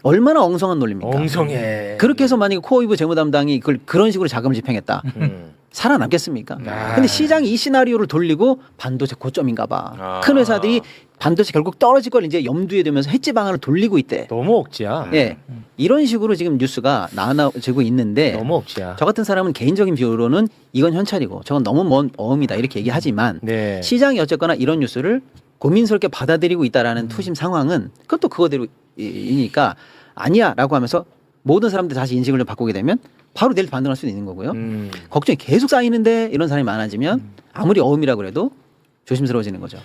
얼마나 엉성한 논리입니까? 엉성해. 그렇게 해서 만약에 코어이브 재무담당이 그걸 그런 식으로 자금을 집행했다. 살아남겠습니까? 근데 시장이 이 시나리오를 돌리고 반도체 고점인가 봐. 큰 회사들이 반도체 결국 떨어질 걸 이제 염두에 두면서 해지 방안을 돌리고 있대. 너무 억지야. 예. 이런 식으로 지금 뉴스가 나눠지고 있는데 너무 억지야. 저 같은 사람은 개인적인 비유로는 이건 현찰이고 저건 너무 먼 어음이다 이렇게 얘기하지만 네. 시장이 어쨌거나 이런 뉴스를 고민스럽게 받아들이고 있다라는 투심 상황은 그것도 그거대로이니까 아니야라고 하면서 모든 사람들 다시 인식을 좀 바꾸게 되면 바로 내일 반등할 수도 있는 거고요. 걱정이 계속 쌓이는데 이런 사람이 많아지면 아무리 어음이라고 그래도 조심스러워지는 거죠.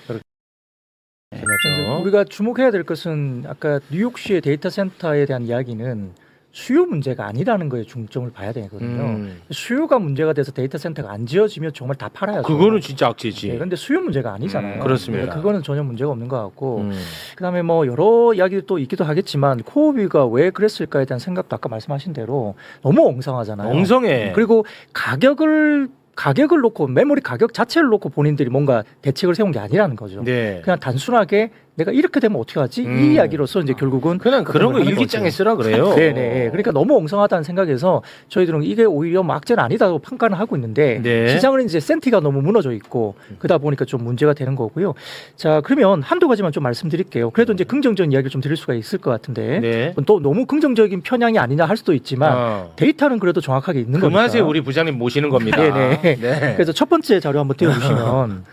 이제 우리가 주목해야 될 것은 아까 뉴욕시의 데이터 센터에 대한 이야기는 수요 문제가 아니라는 거에 중점을 봐야 되거든요. 수요가 문제가 돼서 데이터 센터가 안 지어지면 정말 다 팔아야죠. 그거는 진짜 악재지. 네, 근데 수요 문제가 아니잖아요. 그렇습니다. 그러니까 그거는 전혀 문제가 없는 것 같고 그다음에 뭐 여러 이야기도 또 있기도 하겠지만 코어비가 왜 그랬을까에 대한 생각도 아까 말씀하신 대로 너무 엉성하잖아요. 엉성해. 그리고 가격을 놓고 메모리 가격 자체를 놓고 본인들이 뭔가 대책을 세운 게 아니라는 거죠. 네. 그냥 단순하게 내가 이렇게 되면 어떻게 하지? 이 이야기로서 이제 결국은 그냥 그런 거 일기장에 쓰라 그래요. 네네. 그러니까 너무 엉성하다는 생각에서 저희들은 이게 오히려 뭐 악재는 아니다고 평가를 하고 있는데 네. 시장은 이제 센티가 너무 무너져 있고 그러다 보니까 좀 문제가 되는 거고요. 자 그러면 한두 가지만 좀 말씀드릴게요. 그래도 이제 긍정적인 이야기를 좀 드릴 수가 있을 것 같은데 네. 또 너무 긍정적인 편향이 아니냐 할 수도 있지만 데이터는 그래도 정확하게 있는 그 거니까. 맛에 우리 부장님 모시는 겁니다. 네네. 네. 그래서 첫 번째 자료 한번 띄워주시면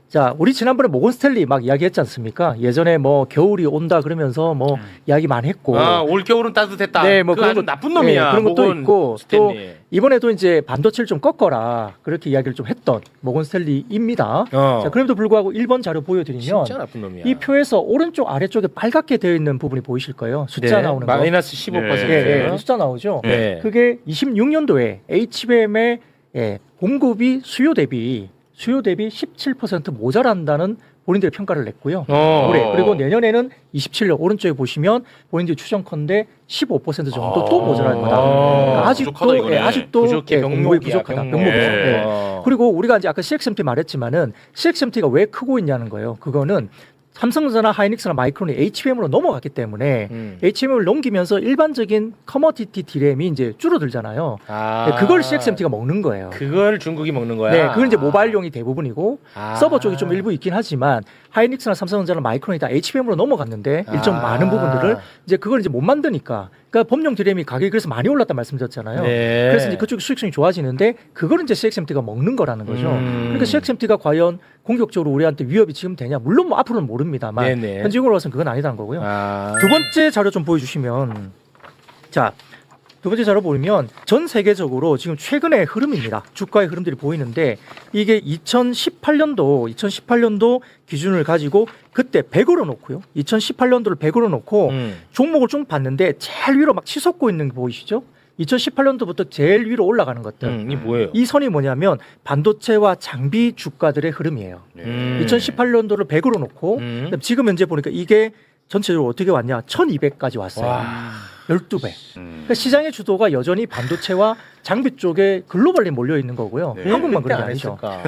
자, 우리 지난번에 모건 스탠리 막 이야기했지 않습니까? 예전에 뭐 겨울이 온다 그러면서 뭐 이야기 많이 했고. 올 겨울은 따뜻했다. 네, 뭐 그 그런 아주 것, 나쁜 놈이야. 네, 그런 것도 모건 있고 스탠리. 또 이번에도 이제 반도체를 좀 꺾어라 그렇게 이야기를 좀 했던 모건 스탠리입니다. 자, 그럼에도 불구하고 1번 자료 보여드리면 진짜 나쁜 놈이야. 이 표에서 오른쪽 아래쪽에 빨갛게 되어 있는 부분이 보이실 거예요. 숫자 네, 나오는 거. 마이너스 15%. 네, 숫자 나오죠. 네. 그게 26년도에 HBM의 공급이 수요 대비 17% 모자란다는 본인들의 평가를 냈고요. 올해 그리고 내년에는 27년 오른쪽에 보시면 본인들이 추정컨대 15% 정도 또 모자랄 거다. 그러니까 부족하다, 이거네. 아직도 부족해, 공급이 병목이야, 부족하다. 병목. 병목이 부족. 네. 그리고 우리가 이제 아까 CXMT 말했지만은 CXMT가 왜 크고 있냐는 거예요. 그거는 삼성전자, 하이닉스나 마이크론이 HBM으로 넘어갔기 때문에 HBM을 넘기면서 일반적인 커머디티 디램이 이제 줄어들잖아요. 아, 그걸 CXMT가 먹는 거예요. 그걸 중국이 먹는 거야. 네, 그건 이제 모바일용이 대부분이고 아. 서버 쪽이 좀 일부 있긴 하지만 하이닉스나 삼성전자나 마이크론이 다 HBM으로 넘어갔는데 일정 아. 많은 부분들을 이제 그걸 이제 못 만드니까 그러니까 범용 디램이 가격이 그래서 많이 올랐다 말씀드렸잖아요. 네. 그래서 이제 그쪽이 수익성이 좋아지는데 그걸 이제 CXMT가 먹는 거라는 거죠. 그러니까 CXMT가 과연 공격적으로 우리한테 위협이 지금 되냐? 물론 뭐 앞으로는 모릅니다만 네네. 현지적으로 봐서는 그건 아니다는 거고요. 아. 두 번째 자료 좀 보여주시면 자. 두 번째 자료 보면 전 세계적으로 지금 최근의 흐름입니다. 주가의 흐름들이 보이는데 이게 2018년도 기준을 가지고 그때 100으로 놓고요. 2018년도를 100으로 놓고 종목을 쭉 봤는데 제일 위로 막 치솟고 있는 거 보이시죠? 2018년도부터 제일 위로 올라가는 것들. 이 뭐예요? 이 선이 뭐냐면 반도체와 장비 주가들의 흐름이에요. 2018년도를 100으로 놓고 지금 현재 보니까 이게 전체적으로 어떻게 왔냐? 1200까지 왔어요. 와. 12배. 그러니까 시장의 주도가 여전히 반도체와 장비 쪽에 글로벌리 몰려 있는 거고요. 네. 한국만 그때 그런 게 안 아니죠. 했을까?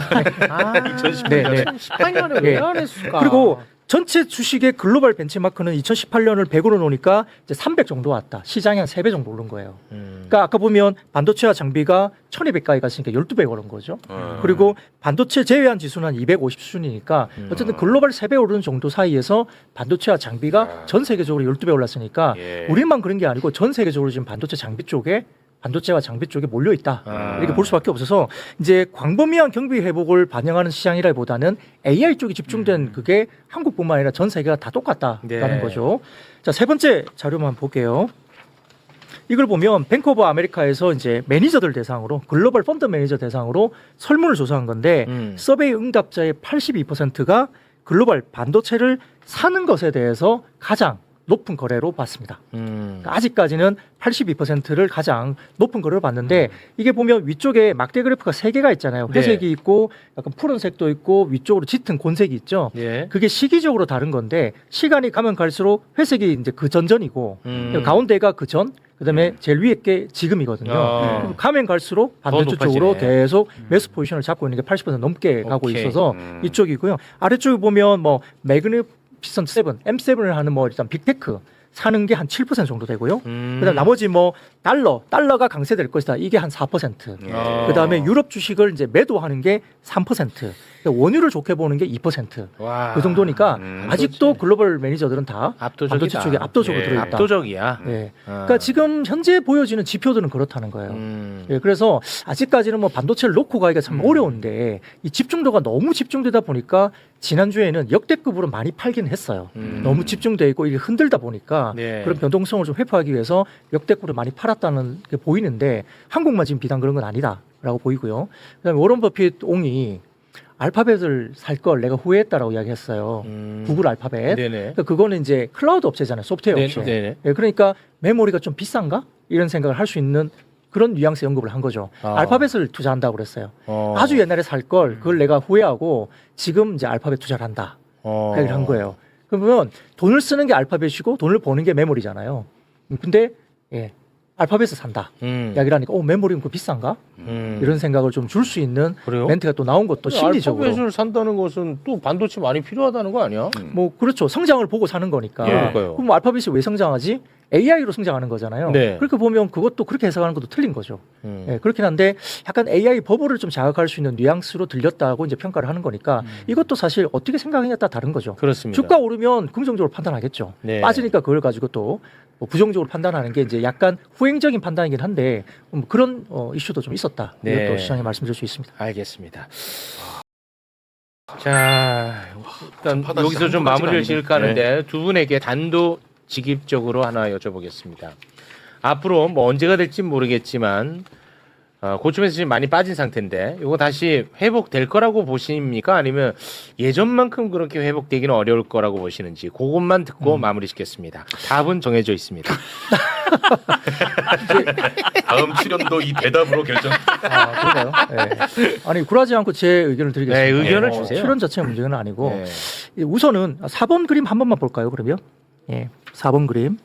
아, 2018년에 18년에 왜 안 했을까? 그리고 전체 주식의 글로벌 벤치마크는 2018년을 100으로 놓으니까 이제 300 정도 왔다. 시장이 한 3배 정도 오른 거예요. 그러니까 아까 보면 반도체와 장비가 1200까지 갔으니까 12배 오른 거죠. 그리고 반도체 제외한 지수는 한 250 수준이니까 어쨌든 글로벌 3배 오르는 정도 사이에서 반도체와 장비가 전 세계적으로 12배 올랐으니까 예. 우리만 그런 게 아니고 전 세계적으로 지금 반도체 장비 쪽에 반도체와 장비 쪽에 몰려 있다. 이렇게 볼 수밖에 없어서 이제 광범위한 경비 회복을 반영하는 시장이라기보다는 AI 쪽이 집중된 그게 한국뿐만 아니라 전 세계가 다 똑같다라는 네. 거죠. 자, 세 번째 자료만 볼게요. 이걸 보면 뱅크 오브 아메리카에서 이제 매니저들 대상으로 글로벌 펀드 매니저 대상으로 설문을 조사한 건데 서베이 응답자의 82%가 글로벌 반도체를 사는 것에 대해서 가장 높은 거래로 봤습니다. 그러니까 아직까지는 82%를 가장 높은 거래로 봤는데 이게 보면 위쪽에 막대 그래프가 3개가 있잖아요. 회색이 네. 있고 약간 푸른색도 있고 위쪽으로 짙은 곤색이 있죠. 예. 그게 시기적으로 다른 건데 시간이 가면 갈수록 회색이 이제 그 전전이고 가운데가 그 전, 그다음에 제일 위에 게 지금이거든요. 그럼 가면 갈수록 반대쪽 쪽으로 높아지네. 계속 매수 포지션을 잡고 있는 게 80% 넘게 가고 오케이. 있어서 이쪽이고요. 아래쪽에 보면 뭐 매그니피선트 7, M7을 하는 뭐 일단 빅테크 사는 게 한 7% 정도 되고요. 그다음 나머지 뭐 달러가 강세될 것이다. 이게 한 4%. 그다음에 유럽 주식을 이제 매도하는 게 3%. 원유를 좋게 보는 게 2%. 와. 그 정도니까 아직도 글로벌 매니저들은 다 압도적이다. 반도체 쪽에 압도적으로 예. 들어있다. 압도적이야. 네. 그러니까 지금 현재 보여지는 지표들은 그렇다는 거예요. 예, 그래서 아직까지는 뭐 반도체를 놓고 가기가 참 어려운데 이 집중도가 너무 집중되다 보니까 지난주에는 역대급으로 많이 팔긴 했어요. 너무 집중돼 있고 이게 흔들다 보니까 네. 그런 변동성을 좀 회피하기 위해서 역대급으로 많이 팔았다는 게 보이는데 한국만 지금 비단 그런 건 아니다라고 보이고요. 그다음에 워런 버핏 옹이 알파벳을 살 걸 내가 후회했다라고 이야기했어요. 구글 알파벳. 네네. 그러니까 그거는 이제 클라우드 업체잖아요. 소프트웨어 네, 업체. 네네. 예, 그러니까 메모리가 좀 비싼가? 이런 생각을 할 수 있는 그런 뉘앙스 언급을 한 거죠. 알파벳을 투자한다고 그랬어요. 아주 옛날에 살 걸 그걸 내가 후회하고 지금 이제 알파벳 투자를 한다. 그 얘기를 한 거예요. 그러면 돈을 쓰는 게 알파벳이고 돈을 버는 게 메모리잖아요. 근데 예, 알파벳을 산다. 이야기를 하니까 메모리는 그 비싼가? 이런 생각을 좀 줄 수 있는 그래요? 멘트가 또 나온 것도 심리적으로. 알파벳을 산다는 것은 또 반도체 많이 필요하다는 거 아니야? 뭐 그렇죠. 성장을 보고 사는 거니까. 그러니까요. 그럼 뭐 알파벳이 왜 성장하지? AI로 성장하는 거잖아요. 네. 그렇게 보면 그것도 그렇게 해석하는 것도 틀린 거죠. 예, 그렇긴 한데 약간 AI 버블을 좀 자극할 수 있는 뉘앙스로 들렸다고 이제 평가를 하는 거니까 이것도 사실 어떻게 생각하냐에 따라 다른 거죠. 그렇습니다. 주가 오르면 긍정적으로 판단하겠죠. 네. 빠지니까 그걸 가지고 또 뭐 부정적으로 판단하는 게 이제 약간 후행적인 판단이긴 한데 그런 이슈도 좀 있었다. 네. 이것도 시장에 말씀드릴 수 있습니다. 알겠습니다. 자, 일단 파다 여기서 좀 진짜 마무리를 한두 지을까 가지가 하는데 두 분에게 단도직입적으로 하나 여쭤보겠습니다. 앞으로 뭐 언제가 될지 모르겠지만 고점에서 지금 많이 빠진 상태인데 이거 다시 회복될 거라고 보십니까? 아니면 예전만큼 그렇게 회복되기는 어려울 거라고 보시는지 그것만 듣고 마무리 짓겠습니다. 답은 정해져 있습니다. 다음 출연도 이 대답으로 결정. 그런가요? 네. 아니 굴하지 않고 제 의견을 드리겠습니다. 네, 의견을 주세요. 출연 자체가 문제는 아니고 네. 우선은 4번 그림 한 번만 볼까요? 그러면 4번 그림.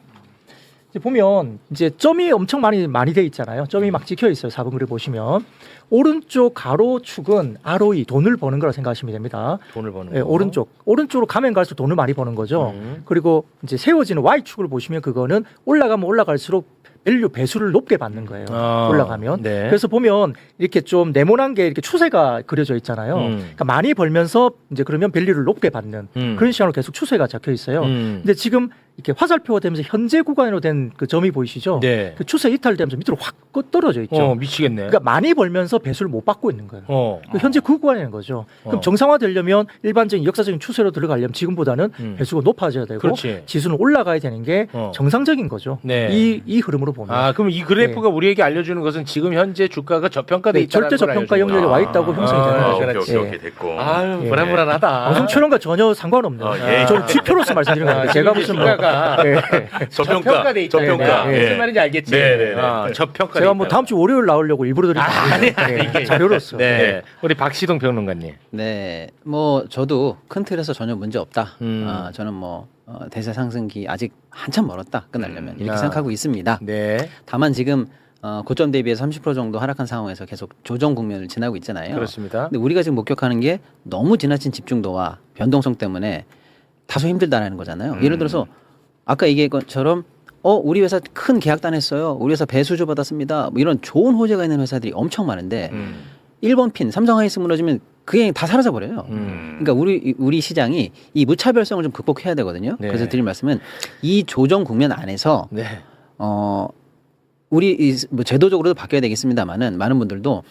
이제 보면 이제 점이 엄청 많이 돼 있잖아요. 점이 막 찍혀 있어요. 4번 그래 보시면 오른쪽 가로축은 ROE 돈을 버는 거라 생각하시면 됩니다. 돈을 버는 네, 거. 오른쪽으로 가면 갈수록 돈을 많이 버는 거죠. 그리고 이제 세워지는 Y축을 보시면 그거는 올라가면 올라갈수록 밸류 배수를 높게 받는 거예요. 올라가면. 네. 그래서 보면 이렇게 좀 네모난 게 이렇게 추세가 그려져 있잖아요. 그러니까 많이 벌면서 이제 그러면 밸류를 높게 받는 그런 식으로 계속 추세가 적혀 있어요. 근데 지금 이렇게 화살표가 되면서 현재 구간으로 된 그 점이 보이시죠? 네. 그 추세 이탈되면서 밑으로 확 떨어져 있죠. 미치겠네. 그러니까 많이 벌면서 배수를 못 받고 있는 거예요. 그 현재 그 구간인 거죠. 그럼 정상화되려면 일반적인 역사적인 추세로 들어가려면 지금보다는 배수가 높아져야 되고 그렇지. 지수는 올라가야 되는 게 정상적인 거죠. 네. 이 흐름으로 보면. 그럼 이 그래프가 우리에게 알려주는 것은 지금 현재 주가가 저평가돼 네, 있다는 절대 저평가 영역에 와 있다고 형성이 되는 거죠. 그렇지. 오케이 됐고. 아유 예. 불안불안하다. 방송 출연과 전혀 상관없는. 예. 저는 지표로서 말씀드리는 겁니다. 제가 무슨 뭐 주가가 저평가. 있다. 저평가. 네. 무슨 말인지 알겠지? 네네네. 저평가. 제가 뭐 다음 주 월요일 나오려고 일부러 드린 이게 자료로서. 네. 우리 박시동 평론가님. 네, 뭐 저도 큰 틀에서 전혀 문제 없다. 음. 저는 뭐 대세 상승기 아직 한참 멀었다 끝나려면 이렇게 아. 생각하고 있습니다. 네. 다만 지금 고점 대비해서 30% 정도 하락한 상황에서 계속 조정 국면을 지나고 있잖아요. 그렇습니다. 근데 우리가 지금 목격하는 게 너무 지나친 집중도와 변동성 때문에 다소 힘들다라는 거잖아요. 예를 들어서 아까 얘기한 것처럼 우리 회사 큰 계약단 했어요. 우리 회사 배수주 받았습니다. 뭐 이런 좋은 호재가 있는 회사들이 엄청 많은데 1번 핀 삼성 하이닉스 무너지면 그게 다 사라져 버려요. 그러니까 우리 시장이 이 무차별성을 좀 극복해야 되거든요. 네. 그래서 드릴 말씀은 이 조정 국면 안에서 네. 우리 뭐 제도적으로도 바뀌어야 되겠습니다만은 많은 분들도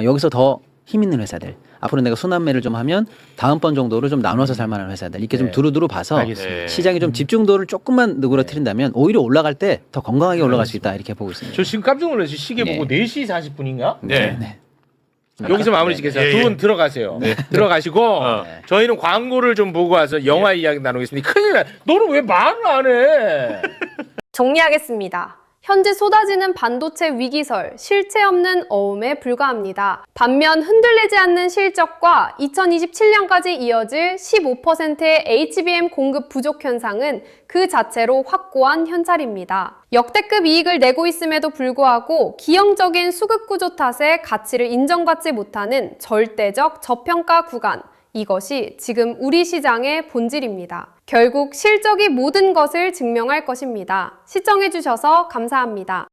여기서 더 힘 있는 회사들 앞으로 내가 순환매를 좀 하면 다음번 정도로 좀 나눠서 살 만한 회사들 이렇게 좀 네. 두루두루 봐서 알겠습니다. 시장이 좀 집중도를 조금만 누그러뜨린다면 오히려 올라갈 때 더 건강하게 올라갈 수 있다 이렇게 보고 있습니다. 저 지금 깜짝 놀랐어요. 시계 네. 보고 4시 40분인가? 네. 여기서 마무리 짓겠습니다. 예, 예. 두 분 들어가세요. 들어가시고 저희는 광고를 좀 보고 와서 영화 이야기 나누겠습니다. 큰일 나. 너는 왜 말을 안 해? 정리하겠습니다. 현재 쏟아지는 반도체 위기설, 실체 없는 어음에 불과합니다. 반면 흔들리지 않는 실적과 2027년까지 이어질 15%의 HBM 공급 부족 현상은 그 자체로 확고한 현찰입니다. 역대급 이익을 내고 있음에도 불구하고 기형적인 수급 구조 탓에 가치를 인정받지 못하는 절대적 저평가 구간, 이것이 지금 우리 시장의 본질입니다. 결국 실적이 모든 것을 증명할 것입니다. 시청해주셔서 감사합니다.